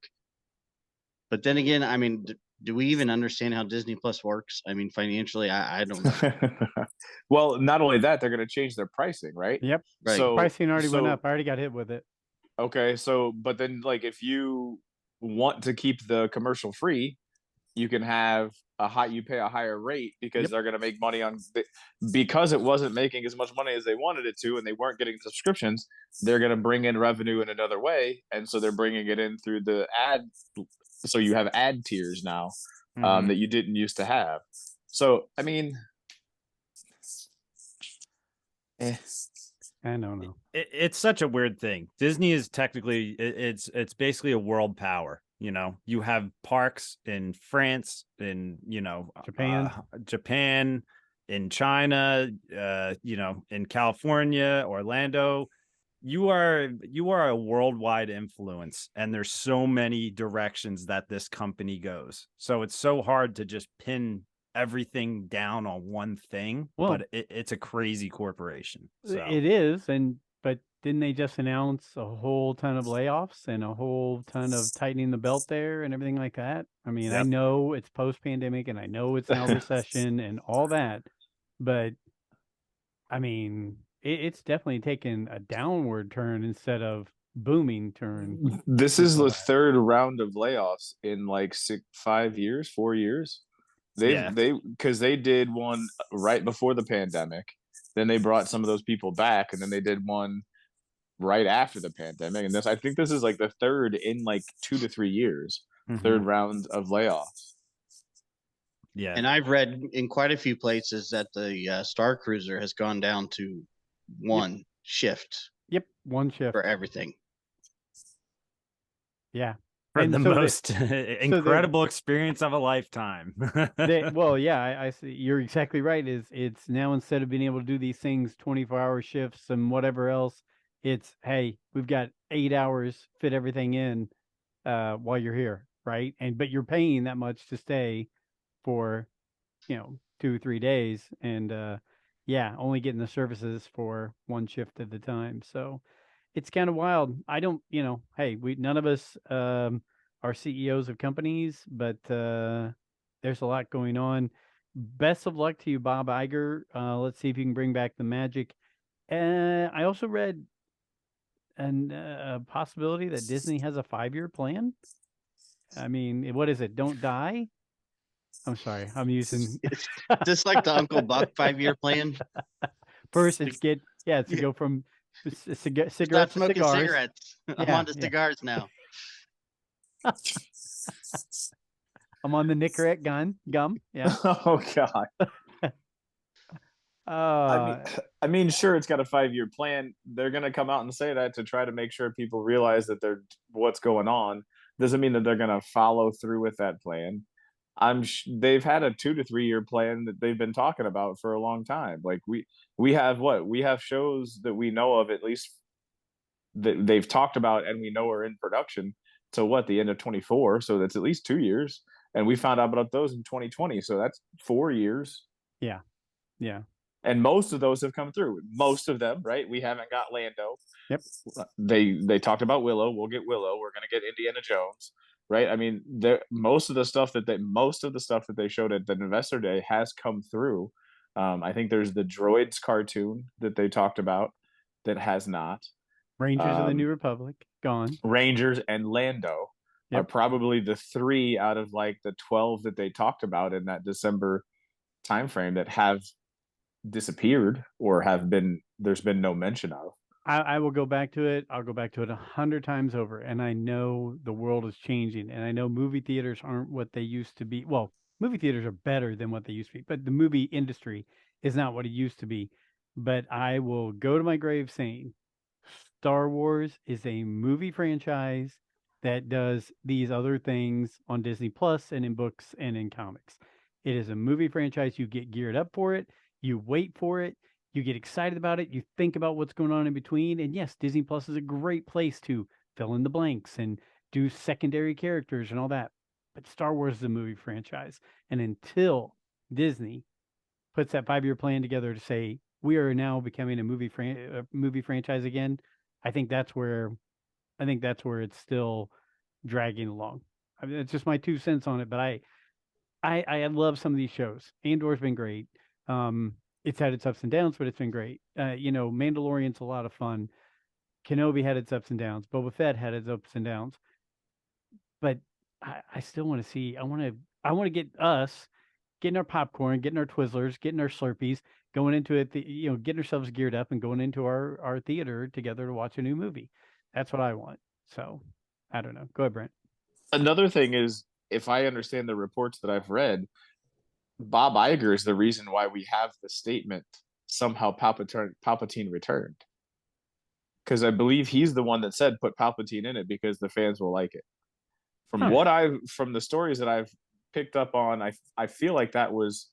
But then again, I mean, do we even understand how Disney Plus works? I mean, financially, I don't know. Well, not only that, they're going to change their pricing, right? Yep. Right. So pricing already went up. I already got hit with it. Okay. So, but then like, if you want to keep the commercial free, you can have you pay a higher rate because they're going to make money because it wasn't making as much money as they wanted it to, and they weren't getting subscriptions. They're going to bring in revenue in another way. And so they're bringing it in through the ad. So you have ad tiers now that you didn't used to have. So, I mean, I don't know. It's such a weird thing. Disney is technically, it's basically a world power. You have parks in France, in Japan, in China, in California, Orlando. You are a worldwide influence, and there's so many directions that this company goes. So it's so hard to just pin everything down on one thing. Well, but it's a crazy corporation. So. It is, but didn't they just announce a whole ton of layoffs and a whole ton of tightening the belt there and everything like that? I mean, I know it's post-pandemic and I know it's now recession and all that, but I mean, it's definitely taken a downward turn instead of booming turn. This since is all the that. third round of layoffs in like 5 years, 4 years. Yeah. Because they did one right before the pandemic. Then they brought some of those people back, and then they did one right after the pandemic. And I think this is like the third in like 2 to 3 years, third round of layoffs. Yeah. And I've read in quite a few places that the Star Cruiser has gone down to one shift Yep, one shift. for everything. Yeah. For And the so most incredible experience of a lifetime. Well, yeah, I see. You're exactly right. It's now, instead of being able to do these things 24-hour shifts and whatever else, it's, hey, we've got 8 hours, fit everything in while you're here, right? But you're paying that much to stay for 2-3 days, and yeah, only getting the services for one shift at a time. So it's kind of wild. I don't, hey, we none of us are CEOs of companies, but there's a lot going on. Best of luck to you, Bob Iger. Let's see if you can bring back the magic. I also read a possibility that Disney has a 5-year plan. I mean, what is it? Don't die. I'm sorry. I'm using Just like the Uncle Buck 5-year plan. First, it's to go from cigarettes Stop to smoking cigars. cigarettes. I'm Yeah, on to cigars now. I'm on the Nicorette gum. Yeah. Oh God. I mean, sure, it's got a 5-year plan. They're going to come out and say that to try to make sure people realize that what's going on. Doesn't mean that they're going to follow through with that plan. They've had a 2 to 3 year plan that they've been talking about for a long time. Like we have shows that we know of, at least that they've talked about and we know are in production to the end of 24. So that's at least 2 years. And we found out about those in 2020. So that's 4 years. Yeah. Yeah. And most of those have come through. Most of them, right? We haven't got Lando. Yep. They talked about Willow. We'll get Willow. We're gonna get Indiana Jones, right? I mean, most of the stuff that they showed at the Investor Day has come through. I think there's the Droids cartoon that they talked about that has not. Rangers of the New Republic gone. Rangers and Lando are probably the 3 out of like the 12 that they talked about in that December timeframe that have disappeared or there's been no mention of. I will go back to it. I'll go back to it 100 times over. And I know the world is changing, and I know movie theaters aren't what they used to be. Well, movie theaters are better than what they used to be, but the movie industry is not what it used to be. But I will go to my grave saying Star Wars is a movie franchise that does these other things on Disney Plus and in books and in comics. It is a movie franchise. You get geared up for it. You wait for it. You get excited about it. You think about what's going on in between. And yes, Disney Plus is a great place to fill in the blanks and do secondary characters and all that. But Star Wars is a movie franchise. And until Disney puts that 5-year plan together to say, we are now becoming a movie franchise again, I think that's where it's still dragging along. I mean, it's just my 2 cents on it, but I love some of these shows. Andor's been great. It's had its ups and downs, but it's been great. Mandalorian's a lot of fun. Kenobi had its ups and downs. Boba Fett had its ups and downs. But I still want to see. I want to get us getting our popcorn, getting our Twizzlers, getting our Slurpees, going into it. Getting ourselves geared up and going into our theater together to watch a new movie. That's what I want. So I don't know. Go ahead, Brent. Another thing is, if I understand the reports that I've read, Bob Iger is the reason why we have the statement somehow Palpatine returned. Because I believe he's the one that said put Palpatine in it because the fans will like it. From the stories that I've picked up on, I feel like that was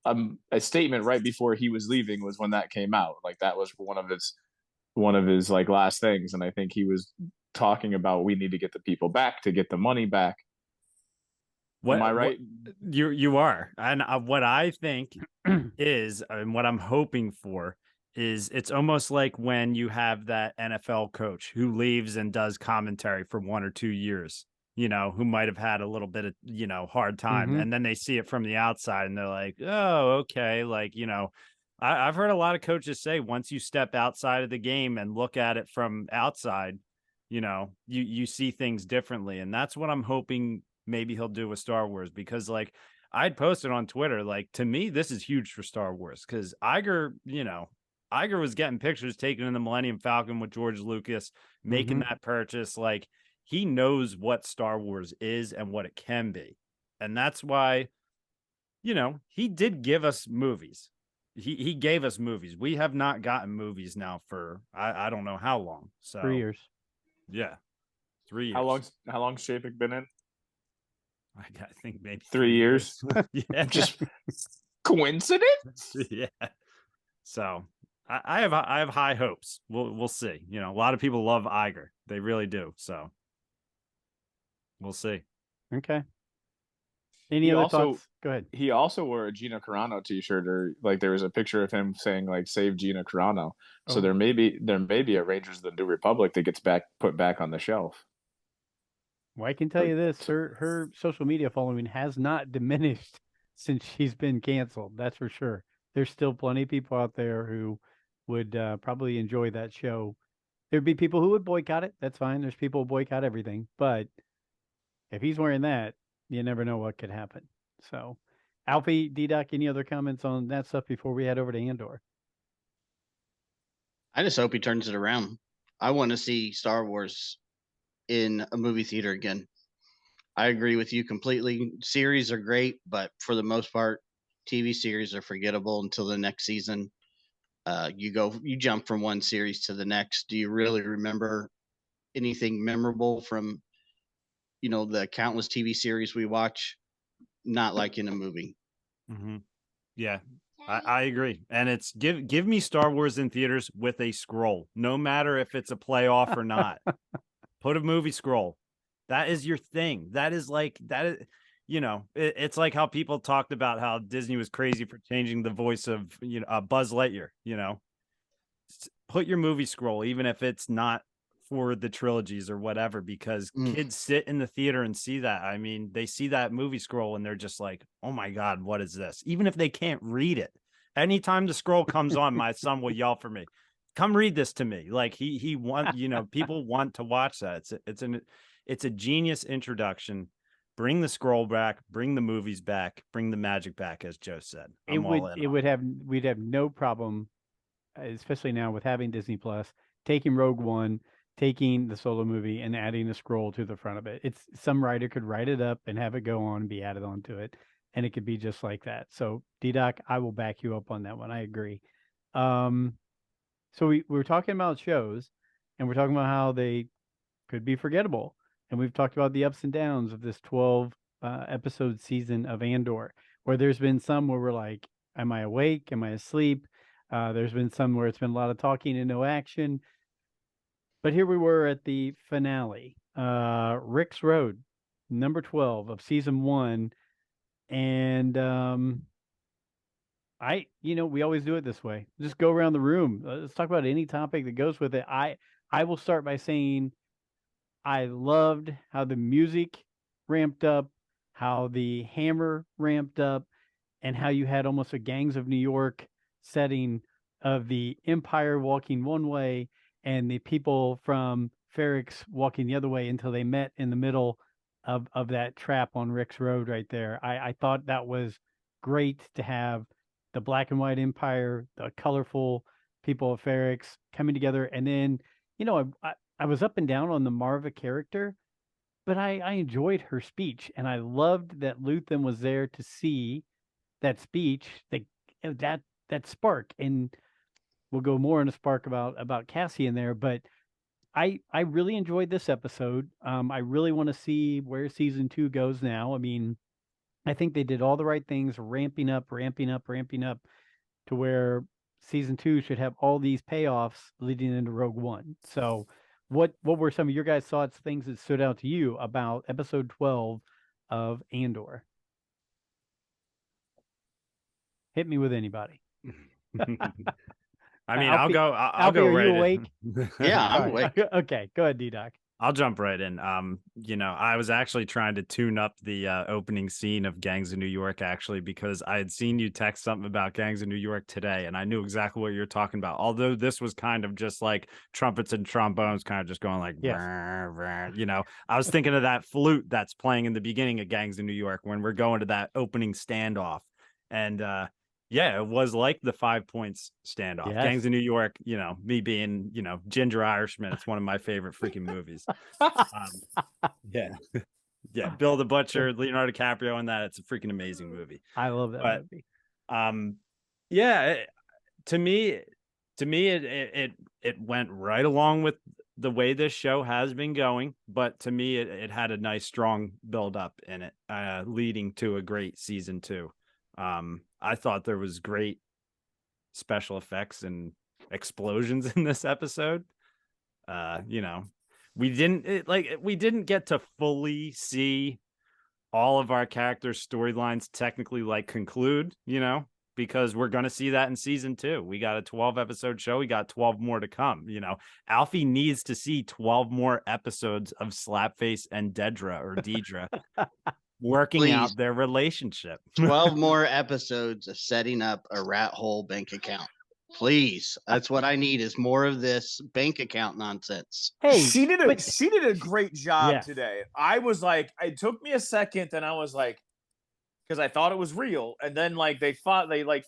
a statement right before he was leaving was when that came out. Like that was one of his like last things, and I think he was talking about we need to get the people back to get the money back. Am I right? You are. And what I think is, and what I'm hoping for is, it's almost like when you have that NFL coach who leaves and does commentary for 1 or 2 years, who might have had a little bit of, hard time. And then they see it from the outside and they're like, oh, okay. Like, I've heard a lot of coaches say once you step outside of the game and look at it from outside, you see things differently. And that's what I'm hoping maybe he'll do with Star Wars, because like I'd posted on Twitter, like, to me, this is huge for Star Wars, because Iger was getting pictures taken in the Millennium Falcon with George Lucas, making that purchase. Like, he knows what Star Wars is and what it can be. And that's why, he did give us movies. He gave us movies. We have not gotten movies now for I don't know how long. So 3 years. Yeah. 3 years. How long's Chapek been in? I think maybe 3 years. Yeah. Just coincidence? Yeah. So I have high hopes. We'll see. A lot of people love Iger. They really do. So we'll see. Okay. Any other thoughts? Go ahead. He also wore a Gina Carano t-shirt, or like there was a picture of him saying like "Save Gina Carano." So there may be a Rangers of the New Republic that gets put back on the shelf. Well, I can tell you this: her social media following has not diminished since she's been canceled. That's for sure. There's still plenty of people out there who would probably enjoy that show. There'd be people who would boycott it. That's fine. There's people who boycott everything. But if he's wearing that, you never know what could happen. So, Alfie, DDoc, any other comments on that stuff before we head over to Andor? I just hope he turns it around. I want to see Star Wars in a movie theater again. I agree with you completely. Series are great, but for the most part, TV series are forgettable until the next season. You jump from one series to the next. Do you really remember anything memorable from the countless TV series we watch? Not like in a movie. Yeah, I agree. And it's give me Star Wars in theaters with a scroll, no matter if it's a playoff or not. Put a movie scroll. That is your thing. That is like that is, it's like how people talked about how Disney was crazy for changing the voice of Buzz Lightyear. Put your movie scroll, even if it's not for the trilogies or whatever, because kids sit in the theater and see that. I mean, they see that movie scroll and they're just like, oh my God, what is this? Even if they can't read it. Anytime the scroll comes on, my son will yell for me, come read this to me. Like he want, people want to watch that. It's a genius introduction. Bring the scroll back, bring the movies back, bring the magic back, as Joe said. We'd have no problem, especially now with having Disney Plus, taking Rogue One, taking the Solo movie and adding a scroll to the front of it. It's some writer could write it up and have it go on and be added onto it, and it could be just like that. So DDoc, I will back you up on that one. I agree. So we're talking about shows, and we're talking about how they could be forgettable, and we've talked about the ups and downs of this 12 episode season of Andor, where there's been some where we're like, am I awake? Am I asleep? There's been some where it's been a lot of talking and no action. But here we were at the finale, Rick's Road, number 12 of season 1. And we always do it this way. Just go around the room. Let's talk about any topic that goes with it. I will start by saying I loved how the music ramped up, how the hammer ramped up, and how you had almost a Gangs of New York setting of the Empire walking one way and the people from Ferrix walking the other way until they met in the middle of that trap on Rick's Road right there. I thought that was great to have the black and white Empire, the colorful people of Ferrix coming together. And then, I was up and down on the Marva character, but I enjoyed her speech, and I loved that Luthen was there to see that speech, that spark. And we'll go more in a spark about Cassie in there, but I really enjoyed this episode. I really want to see where season 2 goes now. I mean, I think they did all the right things, ramping up to where season 2 should have all these payoffs leading into Rogue One. So what were some of your guys' thoughts, things that stood out to you about episode 12 of Andor? Hit me with anybody. I mean, Alfie, I'll go Alfie, right are you in. awake? Yeah, I'm awake. Okay, go ahead, DDoc. I'll jump right in. I was actually trying to tune up the opening scene of Gangs of New York, actually, because I had seen you text something about Gangs of New York today, and I knew exactly what you're talking about. Although this was kind of just like trumpets and trombones, kind of just going like, Yes. brr, brr, I was thinking of that flute that's playing in the beginning of Gangs of New York when we're going to that opening standoff. And yeah, it was like the 5 Points standoff. Yes. Gangs of New York, me being, Ginger Irishman. It's one of my favorite freaking movies. Yeah. Yeah. Bill the Butcher, Leonardo DiCaprio in that. It's a freaking amazing movie. I love that movie. Yeah, to me, it went right along with the way this show has been going. But to me, it had a nice, strong build up in it, leading to a great season 2. I thought there was great special effects and explosions in this episode. We didn't get to fully see all of our characters' storylines technically conclude, because we're going to see that in season 2. We got a 12 episode show. We got 12 more to come. Alfie needs to see 12 more episodes of Slapface and Deidre working out their relationship. 12 more episodes of setting up a rat hole bank account. Please. That's what I need, is more of this bank account nonsense. Hey, she did a great job today. I was like, it took me a second, and I was like, because I thought it was real, and then they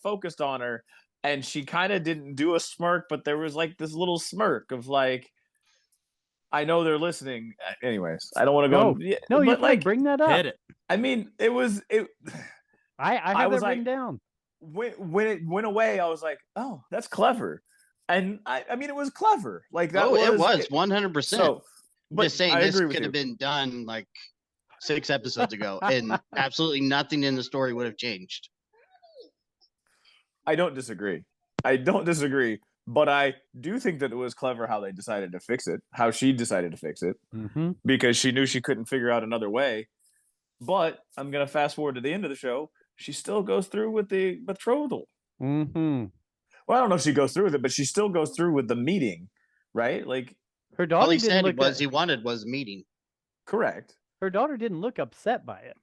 focused on her, and she kind of didn't do a smirk, but there was this little smirk of I know they're listening. Anyways, I don't want to go. No, you're fine. Bring that up. Hit it. I mean, it was it. I have that written down. When it went away, I was like, "Oh, that's clever," and I mean, it was clever. It was 100%. So, but just saying, this could have been done 6 episodes ago, and absolutely nothing in the story would have changed. I don't disagree, but I do think that it was clever how they decided to fix it, how she decided to fix it, because she knew she couldn't figure out another way. But I'm going to fast forward to the end of the show. She still goes through with the betrothal. Mm-hmm. Well, I don't know if she goes through with it, but she still goes through with the meeting, right? Her daughter all he said he wanted was a meeting. Correct. Her daughter didn't look upset by it.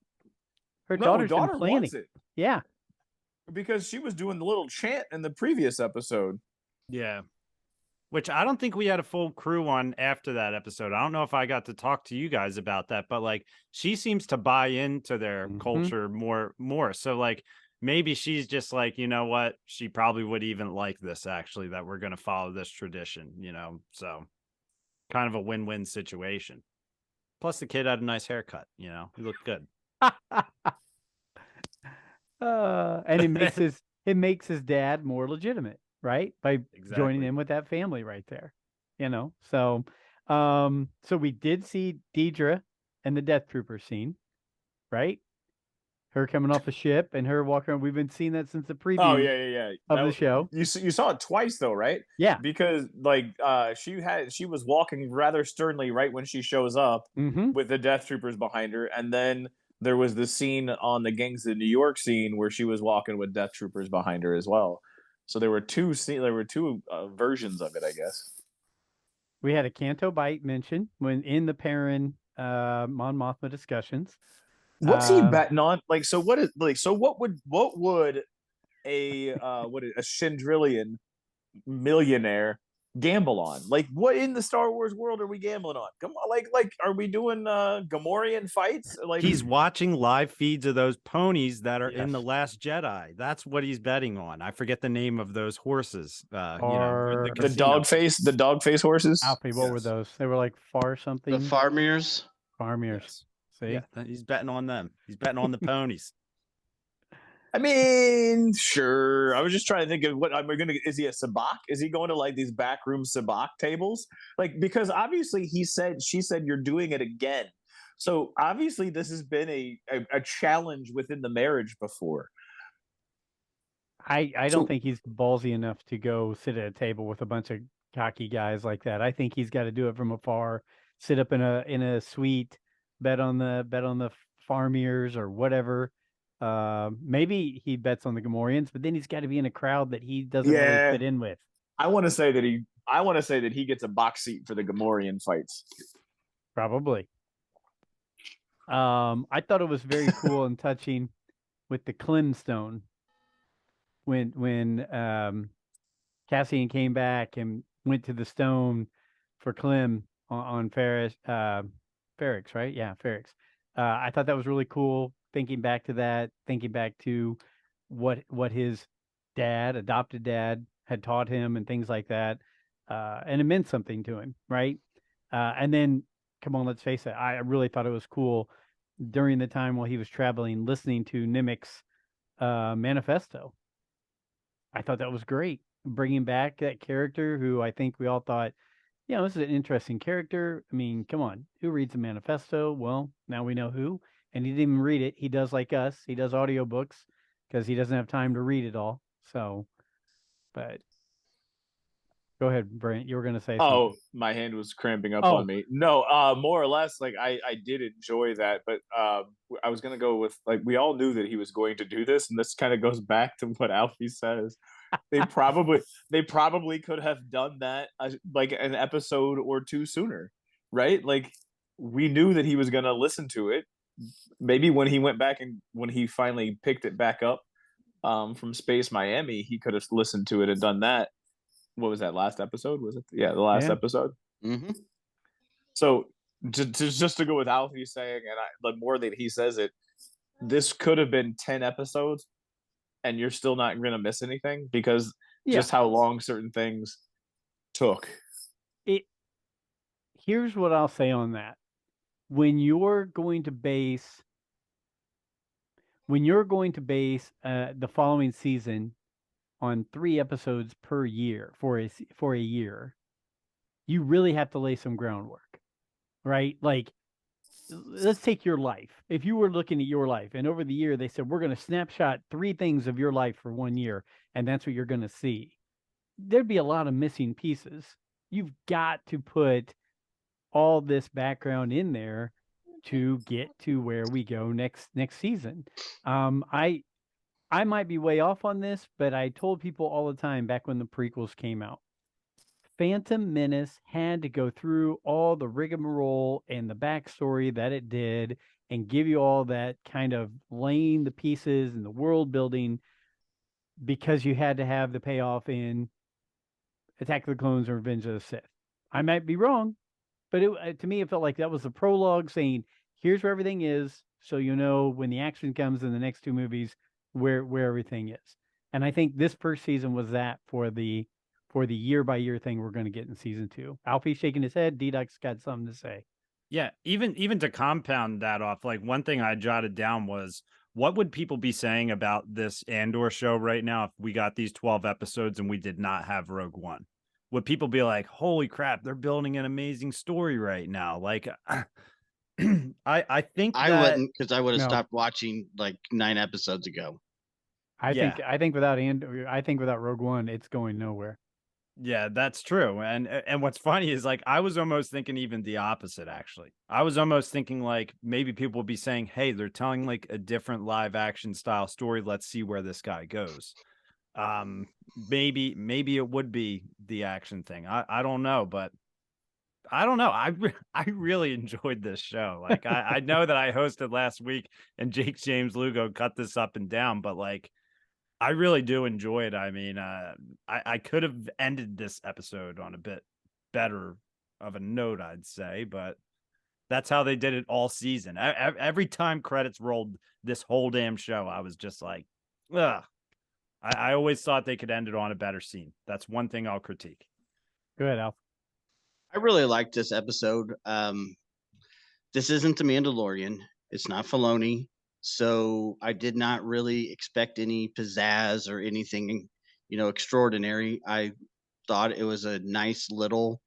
Her daughter's been planning. Wants it. Yeah. Because she was doing the little chant in the previous episode. Yeah. Which I don't think we had a full crew on after that episode. I don't know if I got to talk to you guys about that, but she seems to buy into their culture more. So maybe she's just you know what? She probably would even like this, actually, that we're going to follow this tradition, so kind of a win-win situation. Plus the kid had a nice haircut, he looked good. And it makes his dad more legitimate. Right, by joining in with that family right there, So, so we did see Deidre and the Death Trooper scene, right? Her coming off a ship and her walking around. We've been seeing that since the preview. Oh yeah. Of the show. You saw it twice though, right? Yeah. Because she was walking rather sternly right when she shows up with the Death Troopers behind her, and then there was the scene on the Gangs of New York scene where she was walking with Death Troopers behind her as well. So there were two versions of it, I guess. We had a Canto Bite mention when in the Perrin Mon Mothma discussions. What's he betting on? What would a Chandrillian millionaire gamble on? What in the Star Wars world are we gambling on? Come on, are we doing Gamorrean fights? He's watching live feeds of those ponies that are in The Last Jedi. That's what he's betting on. I forget the name of those horses. The dog face horses. Alfie, what were those? They were far something. The Farmiers. Farmiers. See, he's betting on them. He's betting on the ponies. I mean, sure. I was just trying to think of what is he a sabak? Is he going to these backroom sabak tables? Because obviously she said you're doing it again. So obviously this has been a challenge within the marriage before. I don't think he's ballsy enough to go sit at a table with a bunch of cocky guys like that. I think he's got to do it from afar, sit up in a suite, bet on the Farmiers or whatever. Maybe he bets on the Gamorreans, but then he's got to be in a crowd that he doesn't really fit in with. I want to say that he gets a box seat for the Gamorrean fights. Probably. I thought it was very cool and touching with the Clem stone when Cassian came back and went to the stone for Clem on Ferrix, right? Yeah, Ferrix. I thought that was really cool. Thinking back to that, thinking back to what his adopted dad, had taught him and things like that, and it meant something to him, right? And then, come on, let's face it, I really thought it was cool during the time while he was traveling, listening to Nimic's manifesto. I thought that was great, bringing back that character who I think we all thought, this is an interesting character. I mean, come on, who reads a manifesto? Well, now we know who, and he didn't even read it. He does like us. He does audiobooks because he doesn't have time to read it all. So, but go ahead, Brent. You were going to say something. Oh, my hand was cramping up on me. No, more or less, like I did enjoy that, but I was gonna go with, like, we all knew that he was going to do this, and this kind of goes back to what Alfie says. They probably could have done that like an episode or two sooner, right? Like, we knew that he was gonna listen to it. Maybe when he went back and when he finally picked it back up from Space Miami, he could have listened to it and done that. What was that, last episode? Was it? Yeah, the last episode. Mm-hmm. So just to go with Alfie saying, and the more that he says it, this could have been 10 episodes, and you're still not going to miss anything because just how long certain things took. Here's what I'll say on that: when you're going to base the following season on 3 episodes per year for a year, you really have to lay some groundwork, right? Like, let's take your life. If you were looking at your life and over the year they said, we're going to snapshot 3 things of your life for 1 year, and that's what you're going to see, there'd be a lot of missing pieces. You've got to put all this background in there to get to where we go next season. I might be way off on this, but I told people all the time back when the prequels came out, Phantom Menace had to go through all the rigmarole and the backstory that it did and give you all that kind of laying the pieces and the world building, because you had to have the payoff in Attack of the Clones or Revenge of the Sith. I might be wrong, but to me, it felt like that was the prologue saying, here's where everything is, so you know when the action comes in the next 2 movies where everything is. And I think this first season was that for the year by year thing we're going to get in season 2. Alfie shaking his head. DDoc's got something to say. Yeah, even to compound that off, like, one thing I jotted down was, what would people be saying about this Andor show right now if we got these 12 episodes and we did not have Rogue One? Would people be like, holy crap, they're building an amazing story right now? Like, I think I wouldn't, because I would have stopped watching like 9 episodes ago. I think without Rogue One, it's going nowhere. Yeah, that's true. And what's funny is, like, I was almost thinking even the opposite, actually. I was almost thinking, like, maybe people would be saying, hey, they're telling like a different live action style story. Let's see where this guy goes. Maybe it would be the action thing. I don't know, but I don't know. I really enjoyed this show. Like, I know that I hosted last week and Jake James Lugo cut this up and down, but like, I really do enjoy it. I mean, I could have ended this episode on a bit better of a note, I'd say, but that's how they did it all season. Every time credits rolled this whole damn show, I was just like, ugh. I always thought they could end it on a better scene. That's one thing I'll critique. Go ahead, Alf. I really liked this episode. This isn't The Mandalorian. It's not Filoni. So I did not really expect any pizzazz or anything, extraordinary. I thought it was a nice little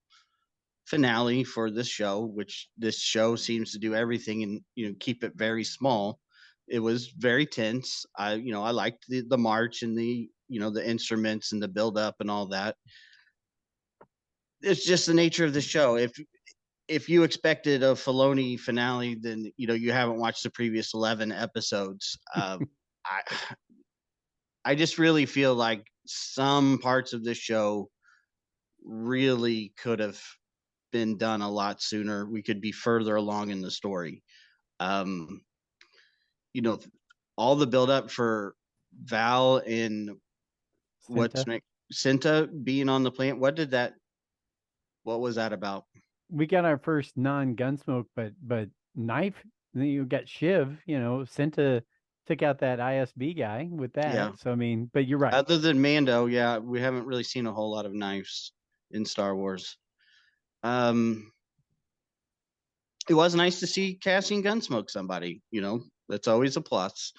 finale for this show, which this show seems to do everything and, keep it very small. It was very tense. I liked the march and the instruments and the build up and all that. It's just the nature of the show. If you expected a Filoni finale, then you haven't watched the previous 11 episodes. I just really feel like some parts of this show really could have been done a lot sooner. We could be further along in the story. You know, all the buildup for Val and Cinta being on the planet. What was that about? We got our first non-gunsmoke, but knife. Then you got Shiv. Cinta took out that ISB guy with that. Yeah. So I mean, but you're right. Other than Mando, yeah, we haven't really seen a whole lot of knives in Star Wars. It was nice to see Cassian gunsmoke somebody. That's always a plus.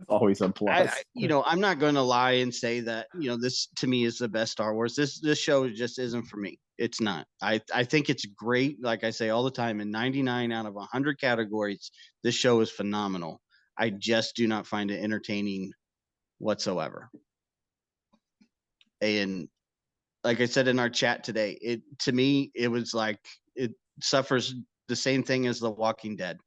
Always a plus. I'm not going to lie and say that this to me is the best Star Wars. This show just isn't for me. It's not. I think it's great. Like I say all the time, in 99 out of 100 categories, this show is phenomenal. I just do not find it entertaining whatsoever. And like I said in our chat today, to me it was like it suffers the same thing as The Walking Dead.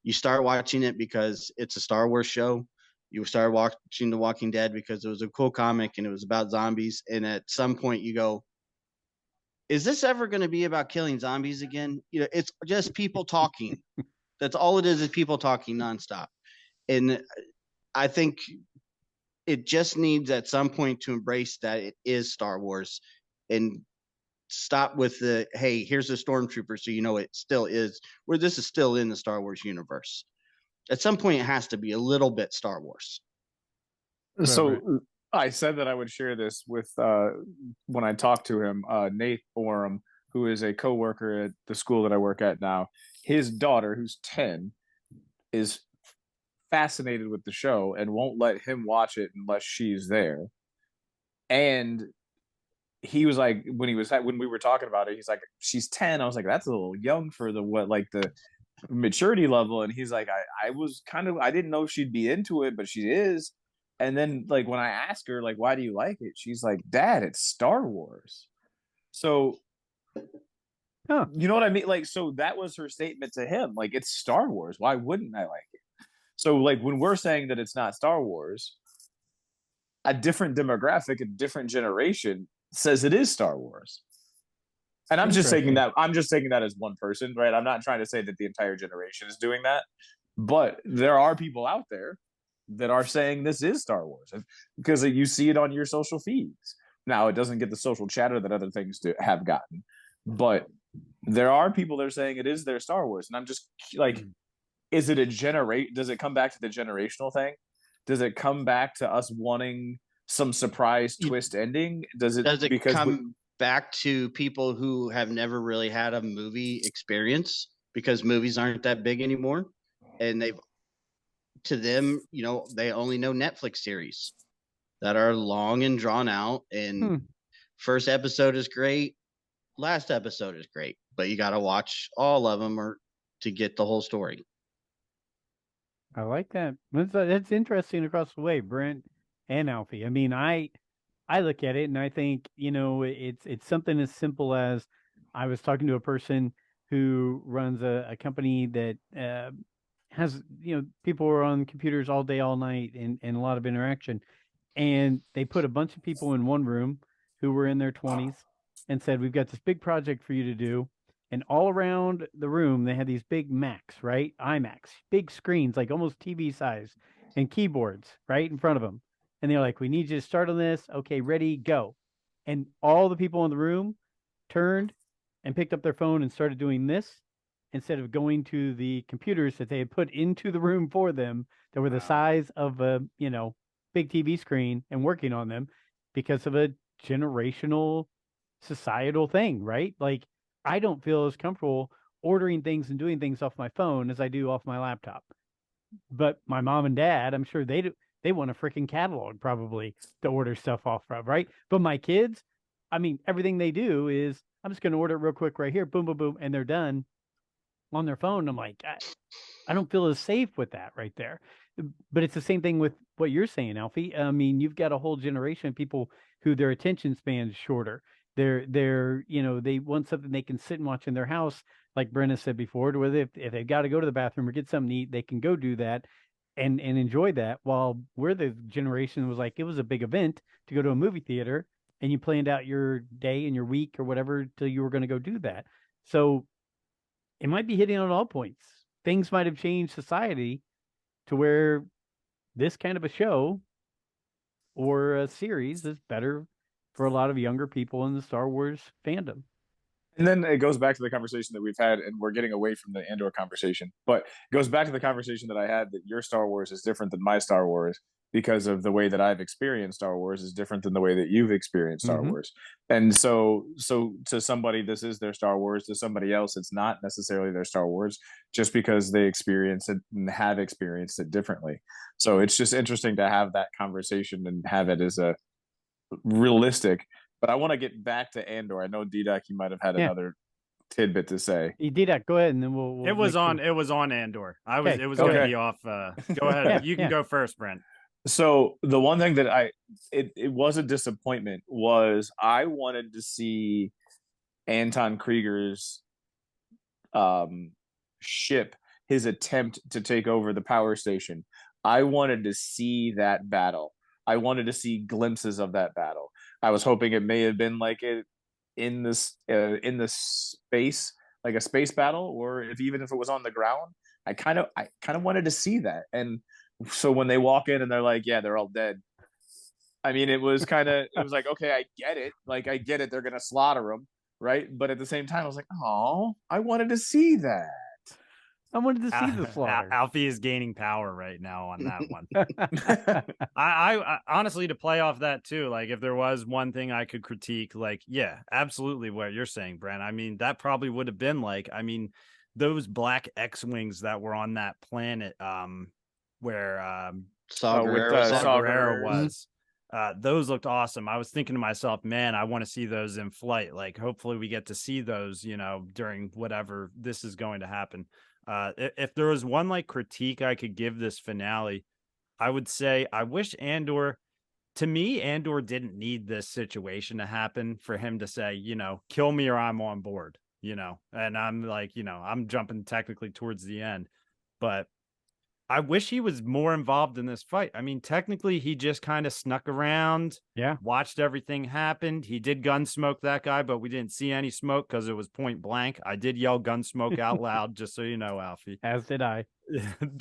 You start watching it because it's a Star Wars show. You start watching The Walking Dead because it was a cool comic and it was about zombies. And at some point you go, is this ever going to be about killing zombies again? It's just people talking. That's all it is people talking nonstop. And I think it just needs at some point to embrace that it is Star Wars and stop with the, hey, here's a stormtrooper. So, it still is where this is still in the Star Wars universe. At some point, it has to be a little bit Star Wars. So Right. I said that I would share this with when I talked to him, Nate Orem, who is a coworker at the school that I work at now. His daughter, who's 10, is fascinated with the show and won't let him watch it unless she's there. And he was like, when we were talking about it, he's like, she's 10. I was like, that's a little young for the maturity level. And he's like, I didn't know she'd be into it, but she is. And then like when I ask her, like, why do you like it? She's like, Dad, it's Star Wars. So you know what I mean? Like, so that was her statement to him. Like, it's Star Wars. Why wouldn't I like it? So like when we're saying that it's not Star Wars, a different demographic, a different generation says it is Star Wars. And I'm just taking that as one person, right? I'm not trying to say that the entire generation is doing that, but there are people out there that are saying this is Star Wars because you see it on your social feeds. Now, it doesn't get the social chatter that other things have gotten, but there are people that are saying it is their Star Wars. And I'm just like, is it does it come back to the generational thing? Does it come back to us wanting some surprise twist ending? Does it come back to people who have never really had a movie experience because movies aren't that big anymore? And to them, they only know Netflix series that are long and drawn out. And first episode is great. Last episode is great, but you got to watch all of them to get the whole story. I like that. That's interesting across the way, Brent and Alfie. I mean, I look at it and I think, it's something as simple as I was talking to a person who runs a company that has, people are on computers all day, all night, and a lot of interaction. And they put a bunch of people in one room who were in their 20s and said, we've got this big project for you to do. And all around the room, they had these big Macs, right? iMacs, big screens, like almost TV size, and keyboards right in front of them. And they're like, we need you to start on this. Okay, ready, go. And all the people in the room turned and picked up their phone and started doing this instead of going to the computers that they had put into the room for them that were the size of a, big TV screen and working on them because of a generational societal thing, right? Like, I don't feel as comfortable ordering things and doing things off my phone as I do off my laptop. But my mom and dad, I'm sure they do. They want a freaking catalog probably to order stuff off of, right? But my kids, I mean, everything they do is, I'm just going to order it real quick right here, boom, boom, boom, and they're done on their phone. I'm like, I don't feel as safe with that right there. But it's the same thing with what you're saying, Alfie. I mean, you've got a whole generation of people who their attention span is shorter. They're they want something they can sit and watch in their house, like Brenna said before, to where if they've got to go to the bathroom or get something to eat, they can go do that and enjoy that. While we're the generation that was like, it was a big event to go to a movie theater and you planned out your day and your week or whatever till you were going to go do that. So it might be hitting on all points. Things might have changed society to where this kind of a show or a series is better for a lot of younger people in the Star Wars fandom. And then it goes back to the conversation that we've had, and we're getting away from the Andor conversation, but it goes back to the conversation that I had that your Star Wars is different than my Star Wars because of the way that I've experienced Star Wars is different than the way that you've experienced Star Wars. And so to somebody, this is their Star Wars. To somebody else, it's not necessarily their Star Wars just because they experience it and have experienced it differently. So it's just interesting to have that conversation and have it as a realistic. But I want to get back to Andor. I know DDoc, you might have had another tidbit to say. DDoc, go ahead, and then we'll it was on Andor. It was going to be off. Go ahead. You can go first, Brent. So the one thing that it was a disappointment was I wanted to see Anton Krieger's ship, his attempt to take over the power station. I wanted to see that battle. I wanted to see glimpses of that battle. I was hoping it may have been like it in the space, like a space battle, or even if it was on the ground. I kind of wanted to see that. And so when they walk in and they're like, yeah, they're all dead. I mean, it was like, okay, I get it. Like, I get it. They're going to slaughter them. Right. But at the same time, I was like, oh, I wanted to see that. I wanted to see the slaughter. Alfie is gaining power right now on that one. I honestly, to play off that too, like if there was one thing I could critique, like, yeah, absolutely what you're saying, Brent. I mean, that probably would have been like, I mean, those black X-Wings that were on that planet, where Saw Gerrera was. Those looked awesome. I was thinking to myself, man, I want to see those in flight. Like, hopefully we get to see those, during whatever this is going to happen. If there was one like critique I could give this finale, I would say I wish Andor didn't need this situation to happen for him to say, kill me or I'm on board, and I'm like, I'm jumping technically towards the end, but I wish he was more involved in this fight. I mean, technically, he just kind of snuck around, watched everything happen. He did gun smoke that guy, but we didn't see any smoke because it was point blank. I did yell gun smoke out loud, just so you know, Alfie. As did I.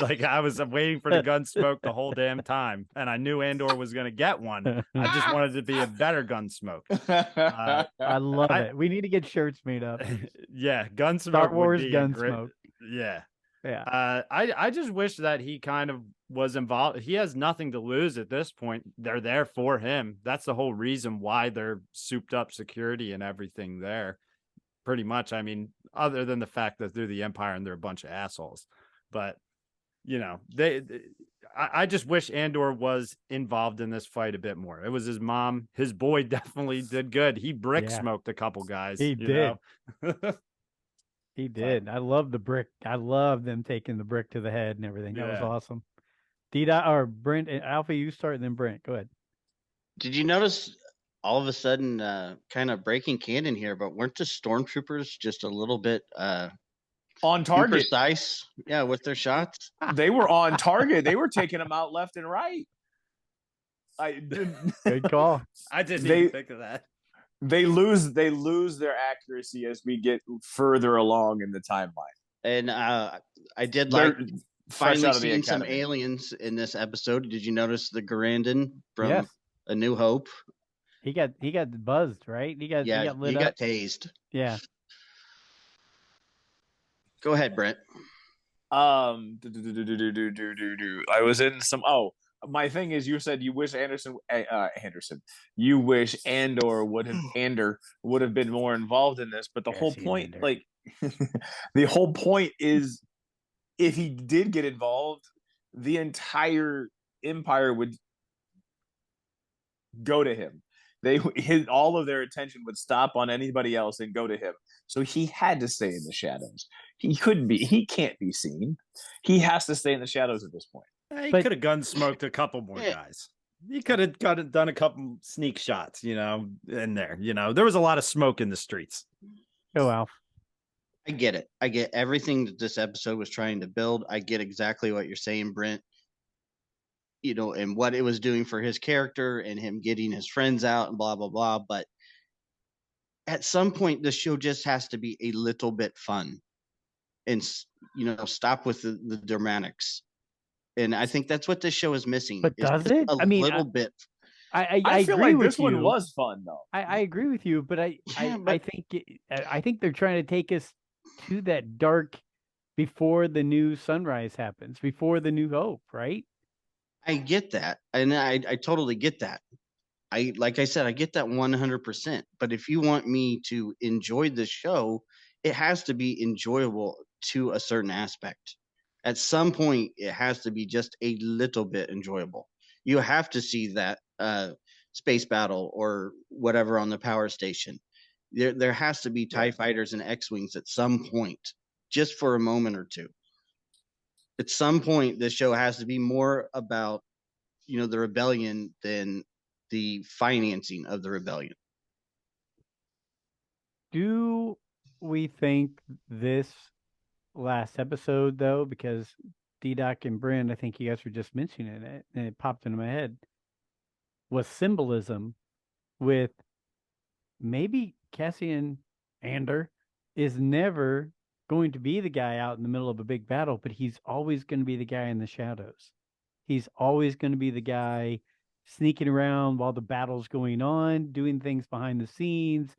Like, I was waiting for the gun smoke the whole damn time, and I knew Andor was going to get one. I just wanted it to be a better gun smoke. I love it. We need to get shirts made up. Yeah, gun smoke. Star Wars gun smoke. Yeah. Yeah. I just wish that he kind of was involved. He has nothing to lose at this point. They're there for him. That's the whole reason why they're souped up security and everything there. Pretty much. I mean, other than the fact that they're the Empire and they're a bunch of assholes. But, I just wish Andor was involved in this fight a bit more. It was his mom. His boy definitely did good. He brick smoked a couple guys. He did. He did. I love the brick. I love them taking the brick to the head and everything. That was awesome. DDoc or Brent and Alfie, you start and then Brent. Go ahead. Did you notice all of a sudden, kind of breaking canon here, but weren't the stormtroopers just a little bit on target, precise? Yeah, with their shots. They were on target. They were taking them out left and right. Good call. I didn't even think of that. They lose their accuracy as we get further along in the timeline. And I did like finally seeing some aliens in this episode. Did you notice the Garandon from A New Hope? He got buzzed, right? He got lit up. Got tased. Yeah. Go ahead, Brent. I was in some. My thing is, you said you wish you wish Andor would have been more involved in this, but the whole point, the whole point is, if he did get involved, the entire Empire would go to him. All of their attention would stop on anybody else and go to him. So he had to stay in the shadows. He can't be seen. He has to stay in the shadows at this point. He could have gun smoked a couple more guys. He could have done a couple sneak shots, in there. There was a lot of smoke in the streets. Go, Alf. I get it. I get everything that this episode was trying to build. I get exactly what you're saying, Brent. and what it was doing for his character and him getting his friends out and blah, blah, blah. But at some point, the show just has to be a little bit fun and, stop with the dramatics. And I think that's what this show is missing. But It's does just it? a I mean, little bit. I feel agree like with this one you. was fun though. I agree with you, but I but think they're trying to take us to that dark before the new sunrise happens, before the new hope, right? I get that, and I totally get that. Like I said, I get that 100%. But if you want me to enjoy the show, it has to be enjoyable to a certain aspect. At some point, it has to be just a little bit enjoyable. You have to see that space battle or whatever on the power station. There has to be TIE fighters and X-Wings at some point, just for a moment or two. At some point, this show has to be more about, the rebellion than the financing of the rebellion. Do we think this last episode, though, because DDoc and Brent, I think you guys were just mentioning it, and it popped into my head, was symbolism with maybe Cassian Andor is never going to be the guy out in the middle of a big battle, but he's always going to be the guy in the shadows. He's always going to be the guy sneaking around while the battle's going on, doing things behind the scenes,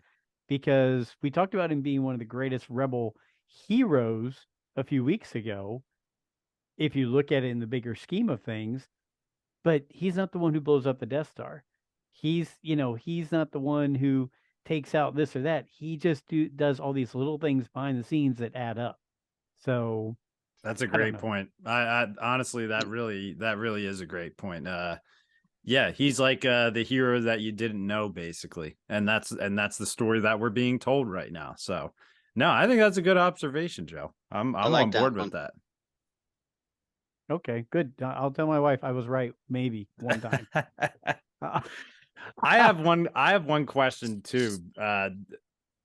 because we talked about him being one of the greatest rebel heroes a few weeks ago, if you look at it in the bigger scheme of things, but he's not the one who blows up the Death Star. He's not the one who takes out this or that. He just does all these little things behind the scenes that add up. So that's a great point. I honestly, that really is a great point. Yeah, he's like the hero that you didn't know, basically, and that's the story that we're being told right now. So, no, I think that's a good observation, Joe. I'm on board with that. Okay, good. I'll tell my wife I was right. Maybe one time. I have one question too.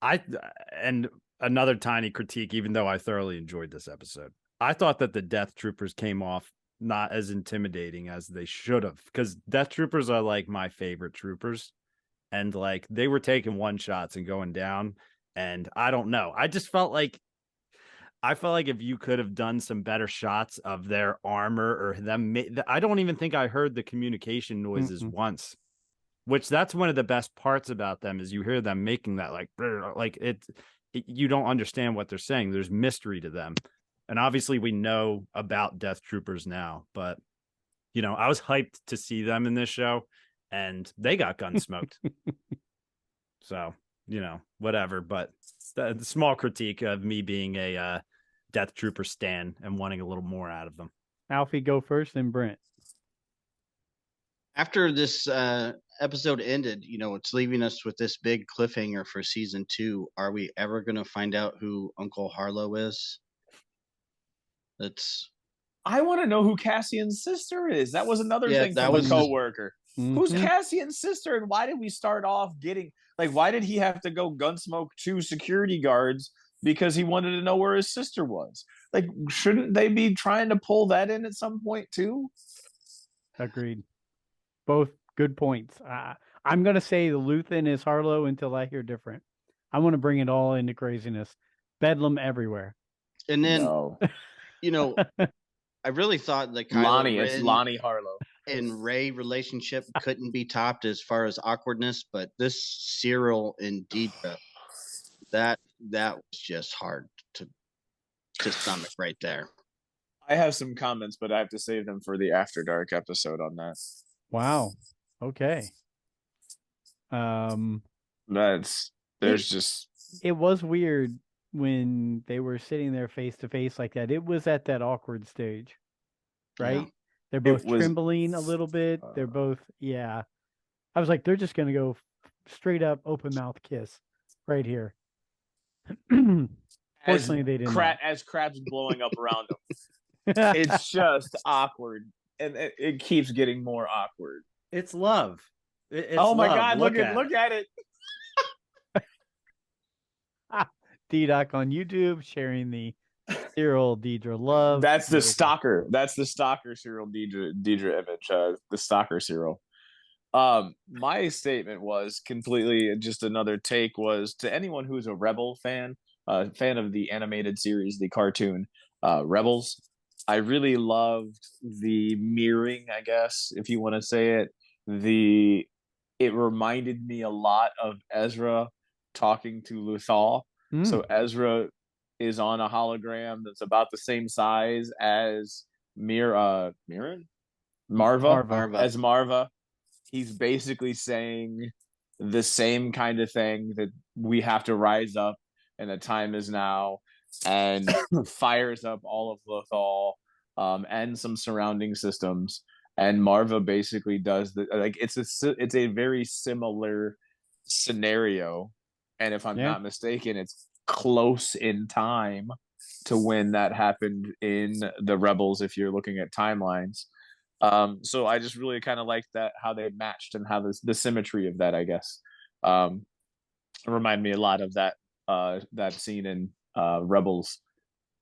And another tiny critique, even though I thoroughly enjoyed this episode. I thought that the Death Troopers came off not as intimidating as they should have, because Death Troopers are like my favorite troopers, and like they were taking one shots and going down, and I don't know. I felt like if you could have done some better shots of their armor or them, I don't even think I heard the communication noises once, which that's one of the best parts about them is you hear them making that like it you don't understand what they're saying. There's mystery to them. And obviously we know about Death Troopers now, but I was hyped to see them in this show and they got gun smoked. So, whatever, but the small critique of me being a Death Trooper stan and wanting a little more out of them. Alfie, go first, then Brent. After this episode ended, it's leaving us with this big cliffhanger for season 2. Are we ever going to find out who Uncle Harlow is? I want to know who Cassian's sister is. That was another thing that from was a coworker. Who's Mhm. Cassian's sister, and why did we start off getting why did he have to go gunsmoke 2 security guards because he wanted to know where his sister was? Like, shouldn't they be trying to pull that in at some point too? Agreed. Both good points. I'm going to say the Luthen is Harlow until I hear different. I want to bring it all into craziness. Bedlam everywhere. And then, No. I really thought the Lonnie, Kylo it's Ren Lonnie Harlow and Rey relationship couldn't be topped as far as awkwardness, but this Cyril and Deidre, that was just hard to stomach right there. I have some comments, but I have to save them for the After Dark episode on that. Wow. Okay. It was weird when they were sitting there face to face like that. It was at that awkward stage, right? Yeah. They're both trembling a little bit. They're both, I was like, they're just going to go straight up open mouth kiss right here. Fortunately, they didn't. As crabs blowing up around them. It's just awkward. And it keeps getting more awkward. It's love. It's oh my love. God, look at it. DDoc on YouTube sharing the Cyril, Deidre love. That's the stalker. That's the stalker Cyril Deidre image. The stalker Cyril. My statement was completely just another take, was to anyone who's a Rebel fan, fan of the animated series, the cartoon, Rebels. I really loved the mirroring, I guess, if you want to say it. It reminded me a lot of Ezra talking to Luthor. So Ezra is on a hologram that's about the same size as Marva, as Marva. He's basically saying the same kind of thing, that we have to rise up and the time is now, and fires up all of Lothal, and some surrounding systems. And Marva basically does it's a very similar scenario. And if I'm not mistaken, it's close in time to when that happened in the Rebels, if you're looking at timelines. So I just really kind of liked that, how they matched, and how the symmetry of that, I guess, remind me a lot of that scene in Rebels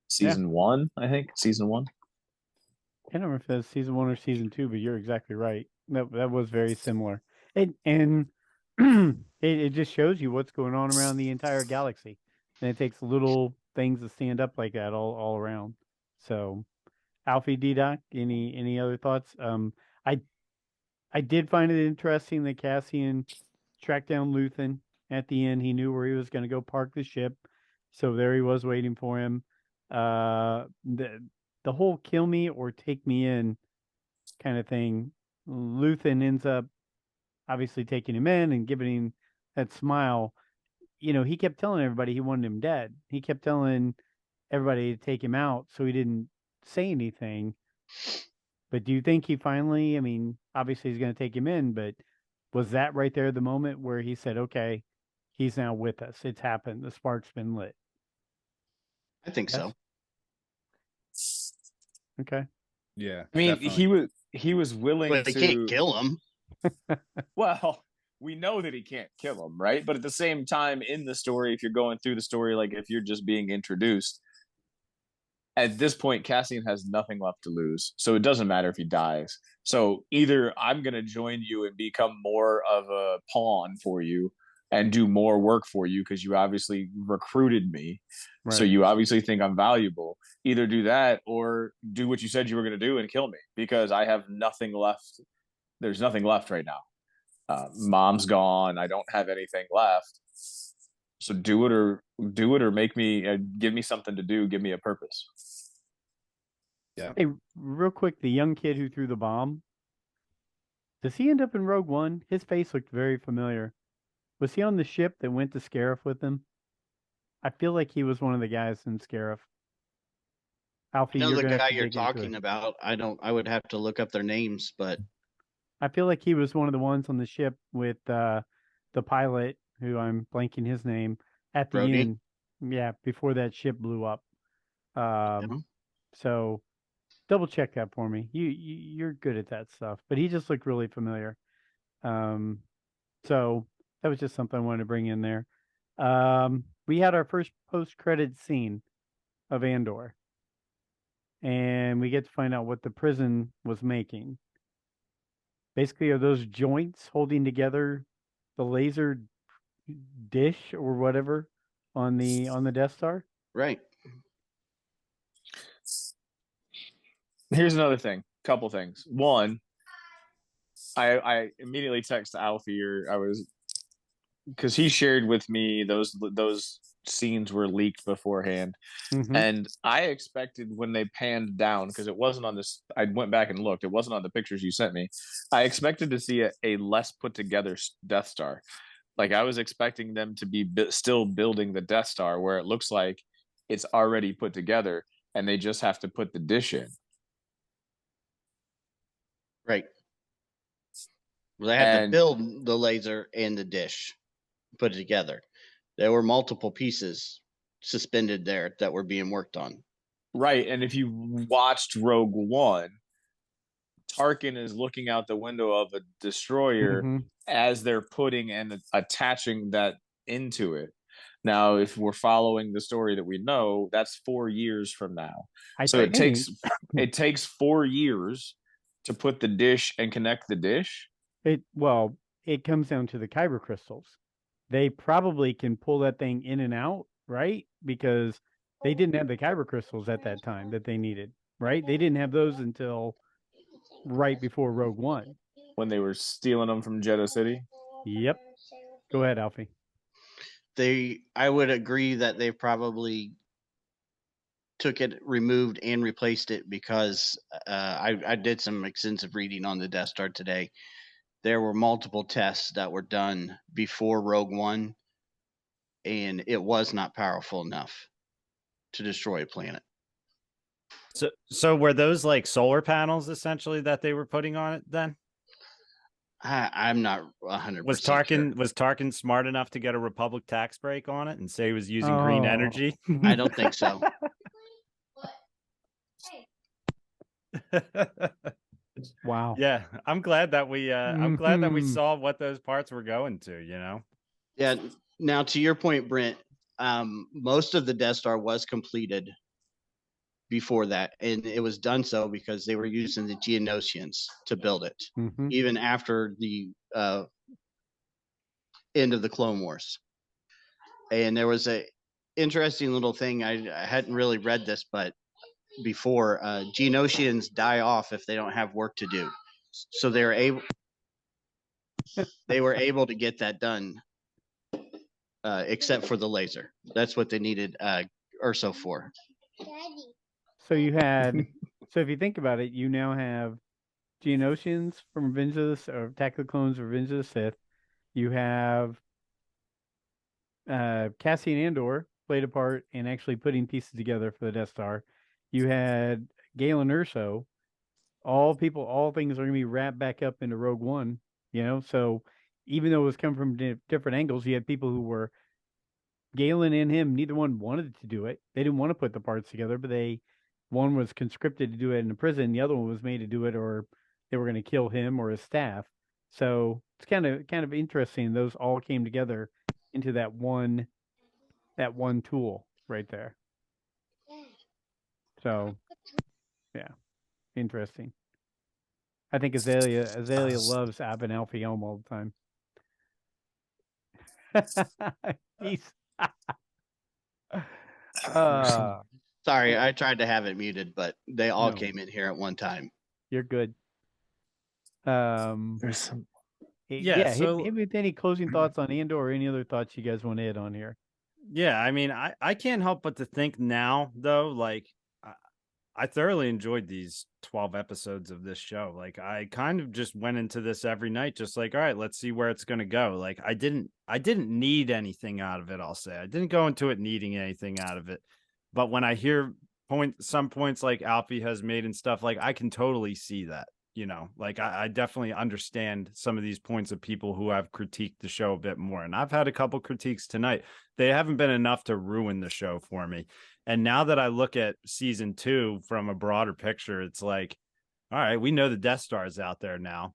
season 1, I think season 1. I can't remember if that's season 1 or season 2, but you're exactly right. That was very similar, and it just shows you what's going on around the entire galaxy, and it takes little things to stand up like that all around. So, Alfie, DDoc, any other thoughts? I did find it interesting that Cassian tracked down Luthen at the end. He knew where he was going to go park the ship, so there he was waiting for him. The whole kill me or take me in kind of thing, Luthen ends up obviously taking him in and giving him that smile. You know, he kept telling everybody he wanted him dead. He kept telling everybody to take him out, so he didn't say anything. But do you think he finally, I mean, obviously he's going to take him in, but was that right there the moment where he said, okay, he's now with us. It's happened. The spark's been lit. I think so. Okay. Yeah. I mean, definitely. he was willing But they to can't kill him. Well, we know that he can't kill him, right? But at the same time, in the story, if you're going through the story, like if you're just being introduced, at this point, Cassian has nothing left to lose. So it doesn't matter if he dies. So either I'm going to join you and become more of a pawn for you and do more work for you, because you obviously recruited me. Right. So you obviously think I'm valuable. Either do that or do what you said you were going to do and kill me, because I have nothing left. There's nothing left right now. Mom's gone. I don't have anything left. So do it or make me, give me something to do. Give me a purpose. Yeah. Hey, real quick, the young kid who threw the bomb, does he end up in Rogue One? His face looked very familiar. Was he on the ship that went to Scarif with him? I feel like he was one of the guys in Scarif. Alfie, I know you're the guy you're talking about. I would have to look up their names, but I feel like he was one of the ones on the ship with the pilot, who I'm blanking his name, at the Brody? end. Yeah, before that ship blew up. So double check that for me. You're good at that stuff, but he just looked really familiar. So that was just something I wanted to bring in there. We had our first post-credit scene of Andor, and we get to find out what the prison was making. Basically, are those joints holding together the laser dish or whatever on the Death Star? Right. Here's another thing. Couple things. One, I immediately text Alfie, because he shared with me those scenes were leaked beforehand. Mm-hmm. And I expected when they panned down, because it wasn't on this, I went back and looked, it wasn't on the pictures you sent me. I expected to see a less put together Death Star. Like I was expecting them to be still building the Death Star, where it looks like it's already put together and they just have to put the dish in. Right. Well, they had to build the laser and the dish, put it together. There were multiple pieces suspended there that were being worked on. Right. And if you watched Rogue One, Tarkin is looking out the window of a destroyer as they're putting and attaching that into it. Now, if we're following the story that we know, that's 4 years from now. So think it takes 4 years to put the dish and connect the dish. it comes down to the kyber crystals. They probably can pull that thing in and out, right? Because they didn't have the kyber crystals at that time that they needed, right? They didn't have those until right before Rogue One. When they were stealing them from Jeddah City. Yep. Go ahead, Alfie. I would agree that they probably took it, removed, and replaced it because I did some extensive reading on the Death Star today. There were multiple tests that were done before Rogue One, and it was not powerful enough to destroy a planet. So were those like solar panels essentially that they were putting on it then? I'm not 100%. Was Tarkin smart enough to get a Republic tax break on it and say he was using green energy? I don't think so. Wow. Yeah, I'm glad that we saw what those parts were going to, you know. Yeah. Now, to your point, Brent, most of the Death Star was completed before that, and it was done so because they were using the Geonosians to build it, even after the end of the Clone Wars. And there was a interesting little thing. I hadn't really read this, but before, Geonosians die off if they don't have work to do. So they were able to get that done, except for the laser. That's what they needed Urso for. So you had, so if you think about it, you now have Geonosians from Revenge of the, or Attack of the Clones, Revenge of the Sith. You have Cassian Andor played a part in actually putting pieces together for the Death Star. You had Galen Erso. All things are going to be wrapped back up into Rogue One, you know? So even though it was coming from different angles, you had people who were, Galen and him, neither one wanted to do it. They didn't want to put the parts together, but one was conscripted to do it in a prison, the other one was made to do it, or they were going to kill him or his staff. So it's kind of interesting. Those all came together into that one tool right there. So yeah, interesting. I think Azalea loves Ab and Alfie Elm all the time. He's Sorry, I tried to have it muted, but they all came in here at one time. You're good. There's some. Yeah. So, hit with any closing thoughts on Andor or any other thoughts you guys want to add on here. Yeah, I mean, I can't help but to think now though, like I thoroughly enjoyed these 12 episodes of this show. Like I kind of just went into this every night, just like, all right, let's see where it's going to go. Like I didn't need anything out of it. I'll say I didn't go into it needing anything out of it. But when I hear some points like Alfie has made and stuff, like I can totally see that, you know, like I definitely understand some of these points of people who have critiqued the show a bit more. And I've had a couple critiques tonight. They haven't been enough to ruin the show for me. And now that I look at season 2 from a broader picture, it's like, all right, we know the Death Star is out there now.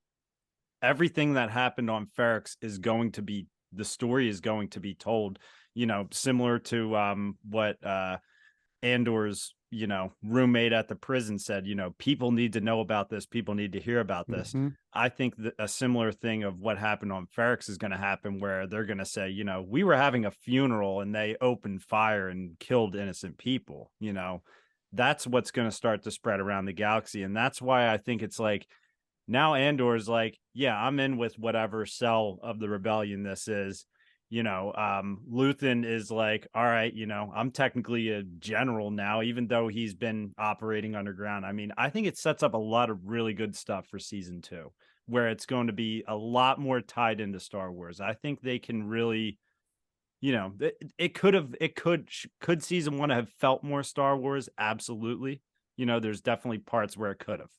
Everything that happened on Ferrix is going to be, the story is going to be told, you know, similar to what Andor's, you know, roommate at the prison said, you know, people need to know about this. People need to hear about this. I think that a similar thing of what happened on Ferrix is going to happen, where they're going to say, you know, we were having a funeral and they opened fire and killed innocent people. You know, that's what's going to start to spread around the galaxy. And that's why I think it's like, now Andor's like, yeah, I'm in with whatever cell of the rebellion this is. You know, Luthen is like, all right, you know, I'm technically a general now, even though he's been operating underground. I mean, I think it sets up a lot of really good stuff for season 2, where it's going to be a lot more tied into Star Wars. I think they can really, you know, could season 1 have felt more Star Wars? Absolutely. You know, there's definitely parts where it could have.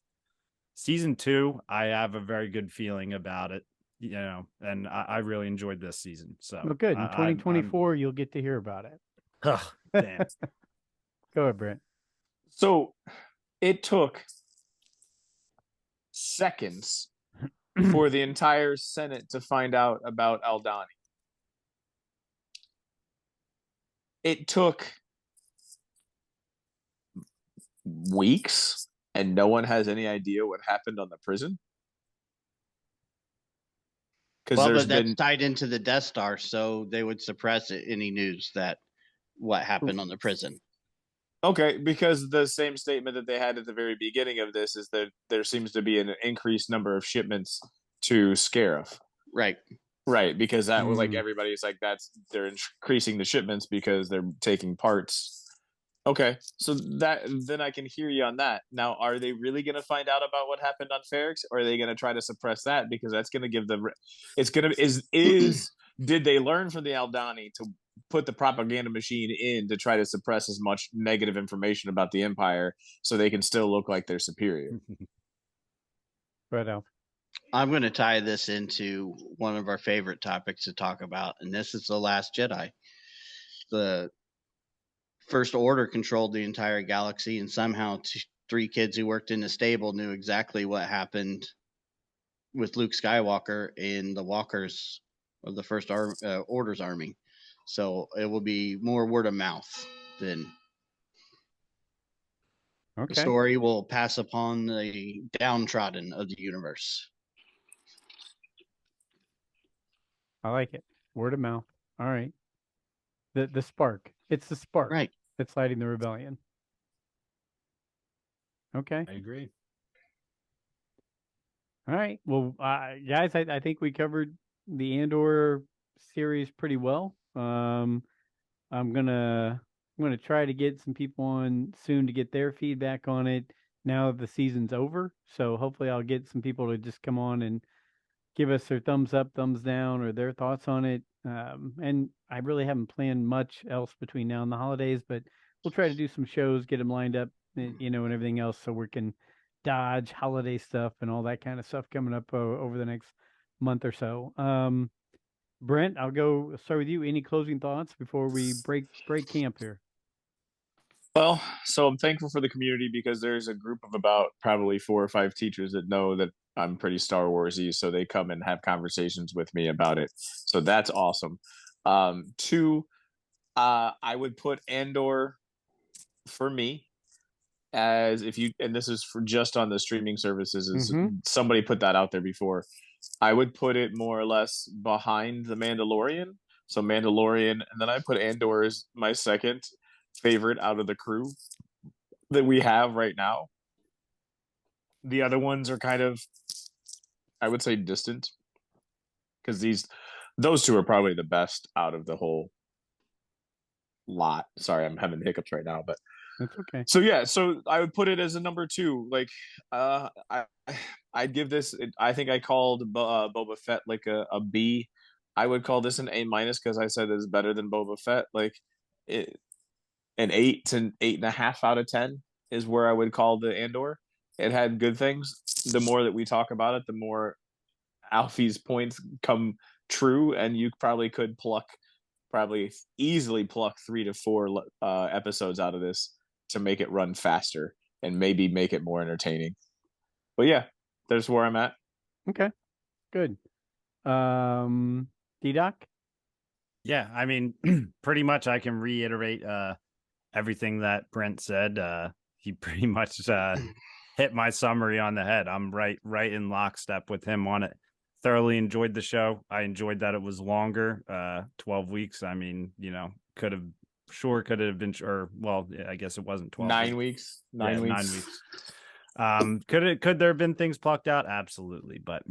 Season 2, I have a very good feeling about it. You know, and I really enjoyed this season. So well, good. In 2024, you'll get to hear about it. Oh, damn. Go ahead, Brent. So it took seconds for the entire Senate to find out about Aldani. it took weeks and no one has any idea what happened on the prison? Because Well, there's but that's been tied into the Death Star, so they would suppress any news that what happened on the prison. okay, because the same statement that they had at the very beginning of this is that there seems to be an increased number of shipments to Scarif. Right. Right, because that like everybody's like they're increasing the shipments because they're taking parts. Okay, so that then I can hear you on that. Now, are they really going to find out about what happened on Ferrix, or are they going to try to suppress that because that's going to give them? It's going to is did they learn from the Aldani to put the propaganda machine in to try to suppress as much negative information about the Empire so they can still look like they're superior? Right out. I'm going to tie this into one of our favorite topics to talk about, and this is The Last Jedi. The First Order controlled the entire galaxy, and somehow three kids who worked in the stable knew exactly what happened with Luke Skywalker in the walkers of the First Order's army. So it will be more word of mouth than the story will pass upon the downtrodden of the universe. I like it. Word of mouth. All right. The spark. It's the spark. Right. That's lighting the rebellion. Okay. I agree. All right. Well, guys, I think we covered the Andor series pretty well. I'm gonna try to get some people on soon to get their feedback on it now that the season's over. So hopefully I'll get some people to just come on and give us their thumbs up, thumbs down, or their thoughts on it. And I really haven't planned much else between now and the holidays, but we'll try to do some shows, get them lined up, and everything else, so we can dodge holiday stuff and all that kind of stuff coming up over the next month or so. Brent, I'll go start with you. Any closing thoughts before we break camp here? Well, so I'm thankful for the community because there's a group of about probably 4 or 5 teachers that know that I'm pretty Star Warsy, so they come and have conversations with me about it. So that's awesome. 2, I would put Andor for me as if you, and this is for just on the streaming services, is somebody put that out there before. I would put it more or less behind the Mandalorian. So Mandalorian, and then I put Andor as my second favorite out of the crew that we have right now. The other ones are kind of, I would say, distant because those two are probably the best out of the whole lot. Sorry, I'm having hiccups right now, but that's okay. So yeah, so I would put it as a number 2. Like, I'd give this. I think I called Boba Fett like a B. I would call this an A- because I said it's better than Boba Fett. Like, an 8 to 8.5 out of 10 is where I would call the Andor. It had good things. The more that we talk about it, the more Alfie's points come true, and you probably could easily pluck 3 to 4 episodes out of this to make it run faster and maybe make it more entertaining. But yeah, there's where I'm at. Okay, good. DDoc? Yeah, I mean, pretty much I can reiterate everything that Brent said. He pretty much hit my summary on the head. I'm right in lockstep with him on it. Thoroughly enjoyed the show. I enjoyed that it was longer, 12 weeks. I mean, could have been, or well, I guess it wasn't 12. 9 weeks. 9 weeks. 9 weeks. Could there have been things plucked out? Absolutely. But,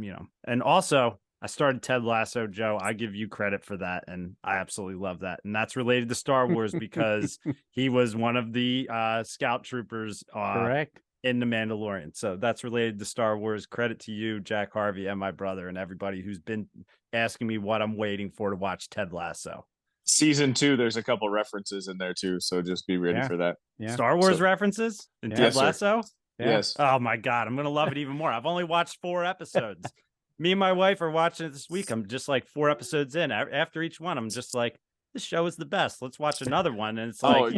and also I started Ted Lasso, Joe. I give you credit for that. And I absolutely love that. And that's related to Star Wars because he was one of the scout troopers. Correct. In The Mandalorian. So that's related to Star Wars. Credit to you, Jack Harvey, and my brother, and everybody who's been asking me what I'm waiting for to watch Ted Lasso. Season 2, there's a couple references in there too, so just be ready for that. Yeah. Star Wars references in Ted Lasso? Yeah. Yes. Oh my God, I'm gonna love it even more. I've only watched 4 episodes. Me and my wife are watching it this week. I'm just like 4 episodes in. After each one, I'm just like, this show is the best. Let's watch another one. And it's like,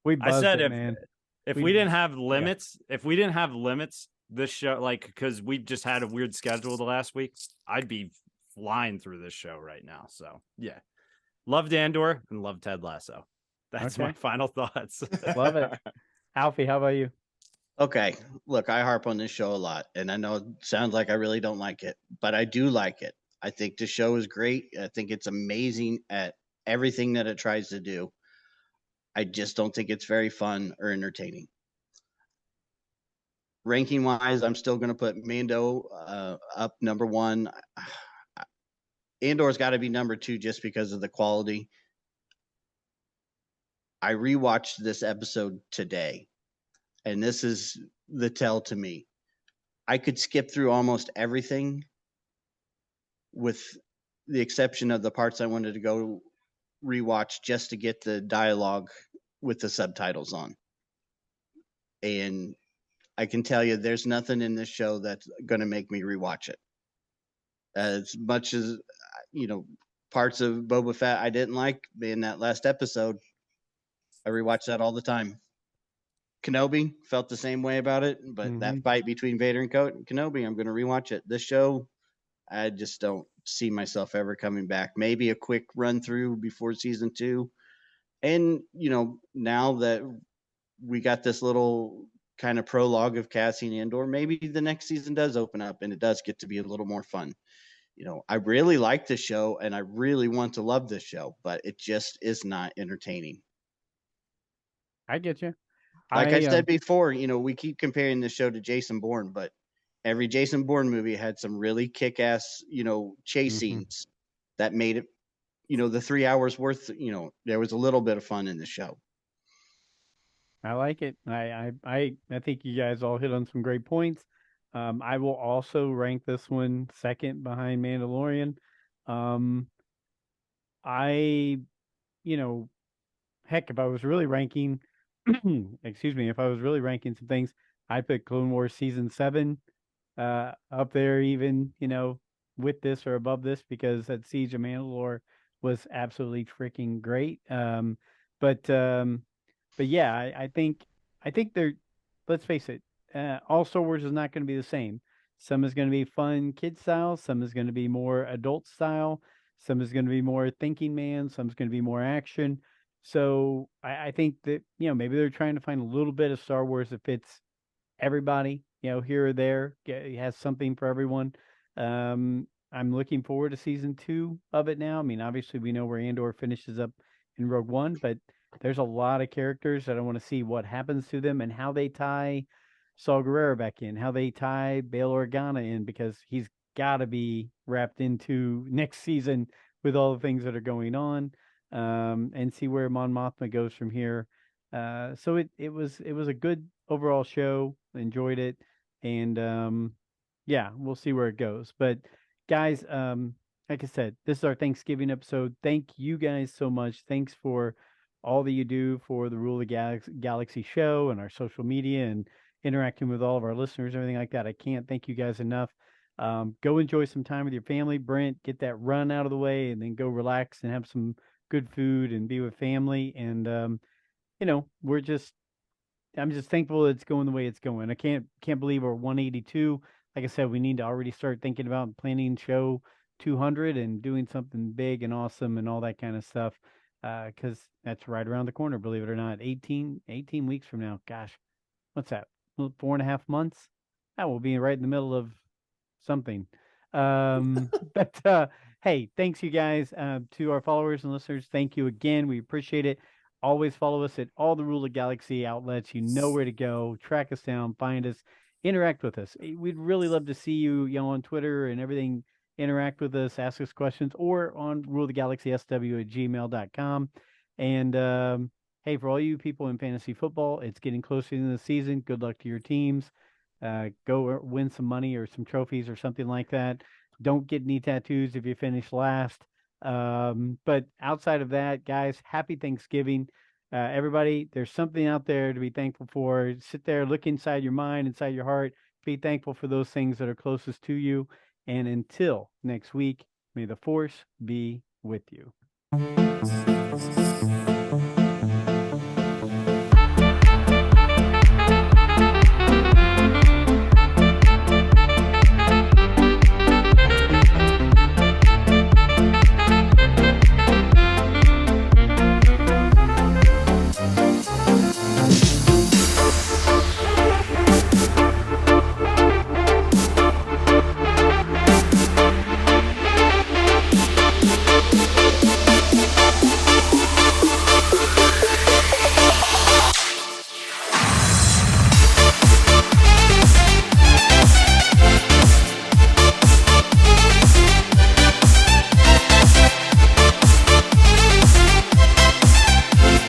we buzzed I said man. If we didn't have limits, this show, like, because we just had a weird schedule the last week, I'd be flying through this show right now. So yeah, loved Andor and loved Ted Lasso. That's my Okay. final thoughts. Love it. Alfie, how about you? Okay, look, I harp on this show a lot, and I know it sounds like I really don't like it, but I do like it. I think the show is great. I think it's amazing at everything that it tries to do. I just don't think it's very fun or entertaining. Ranking wise, I'm still going to put Mando up number one. Andor's got to be number two just because of the quality. I rewatched this episode today, and this is the tell to me. I could skip through almost everything with the exception of the parts I wanted to go rewatch just to get the dialogue with the subtitles on. And I can tell you there's nothing in this show that's going to make me rewatch it. As much as, parts of Boba Fett I didn't like in that last episode, I rewatch that all the time. Kenobi felt the same way about it, but that fight between Vader and Kenobi, I'm going to rewatch it. This show, I just don't see myself ever coming back. Maybe a quick run through before season 2. And, now that we got this little kind of prologue of Cassian Andor, maybe the next season does open up and it does get to be a little more fun. I really like this show and I really want to love this show, but it just is not entertaining. I get you. Like I said before, we keep comparing this show to Jason Bourne, but every Jason Bourne movie had some really kick-ass, chase scenes that made it, the 3 hours worth, there was a little bit of fun in the show. I like it. I think you guys all hit on some great points. I will also rank this one second behind Mandalorian. Heck, if I was really ranking, excuse me, if I was really ranking some things, I put Clone Wars season 7 up there, even with this or above this, because that Siege of Mandalore was absolutely freaking great. But yeah, I think they're. Let's face it, all Star Wars is not going to be the same. Some is going to be fun kid style. Some is going to be more adult style. Some is going to be more thinking man. Some is going to be more action. So I think that maybe they're trying to find a little bit of Star Wars that fits everybody. Here or there, it has something for everyone. I'm looking forward to season 2 of it now. I mean, obviously we know where Andor finishes up in Rogue One, but there's a lot of characters that I want to see what happens to them and how they tie Saul Guerrero back in, how they tie Bail Organa in, because he's got to be wrapped into next season with all the things that are going on, and see where Mon Mothma goes from here. So it was a good overall show. Enjoyed it, and yeah, we'll see where it goes. But guys, like I said, this is our Thanksgiving episode. Thank you guys so much. Thanks for all that you do for the Rule of the Galaxy show and our social media and interacting with all of our listeners, everything like that. I can't thank you guys enough. Go enjoy some time with your family. Brent, get that run out of the way and then go relax and have some good food and be with family. And, I'm just thankful it's going the way it's going. I can't believe we're 182. Like I said, we need to already start thinking about planning show 200 and doing something big and awesome and all that kind of stuff. Because that's right around the corner, believe it or not. 18 weeks from now. Gosh, what's that? 4.5 months? That will be right in the middle of something. But hey, thanks you guys. To our followers and listeners, thank you again. We appreciate it. Always follow us at all the Rule of Galaxy outlets. You know where to go. Track us down, find us, interact with us. We'd really love to see you, on Twitter and everything. Interact with us, ask us questions, or on ruletheGalaxySW@gmail.com. And hey, for all you people in fantasy football, it's getting closer to the season. Good luck to your teams. Go win some money or some trophies or something like that. Don't get any tattoos if you finish last. But outside of that, guys, happy Thanksgiving. Everybody, there's something out there to be thankful for. Sit there, look inside your mind, inside your heart. Be thankful for those things that are closest to you. And until next week, may the force be with you.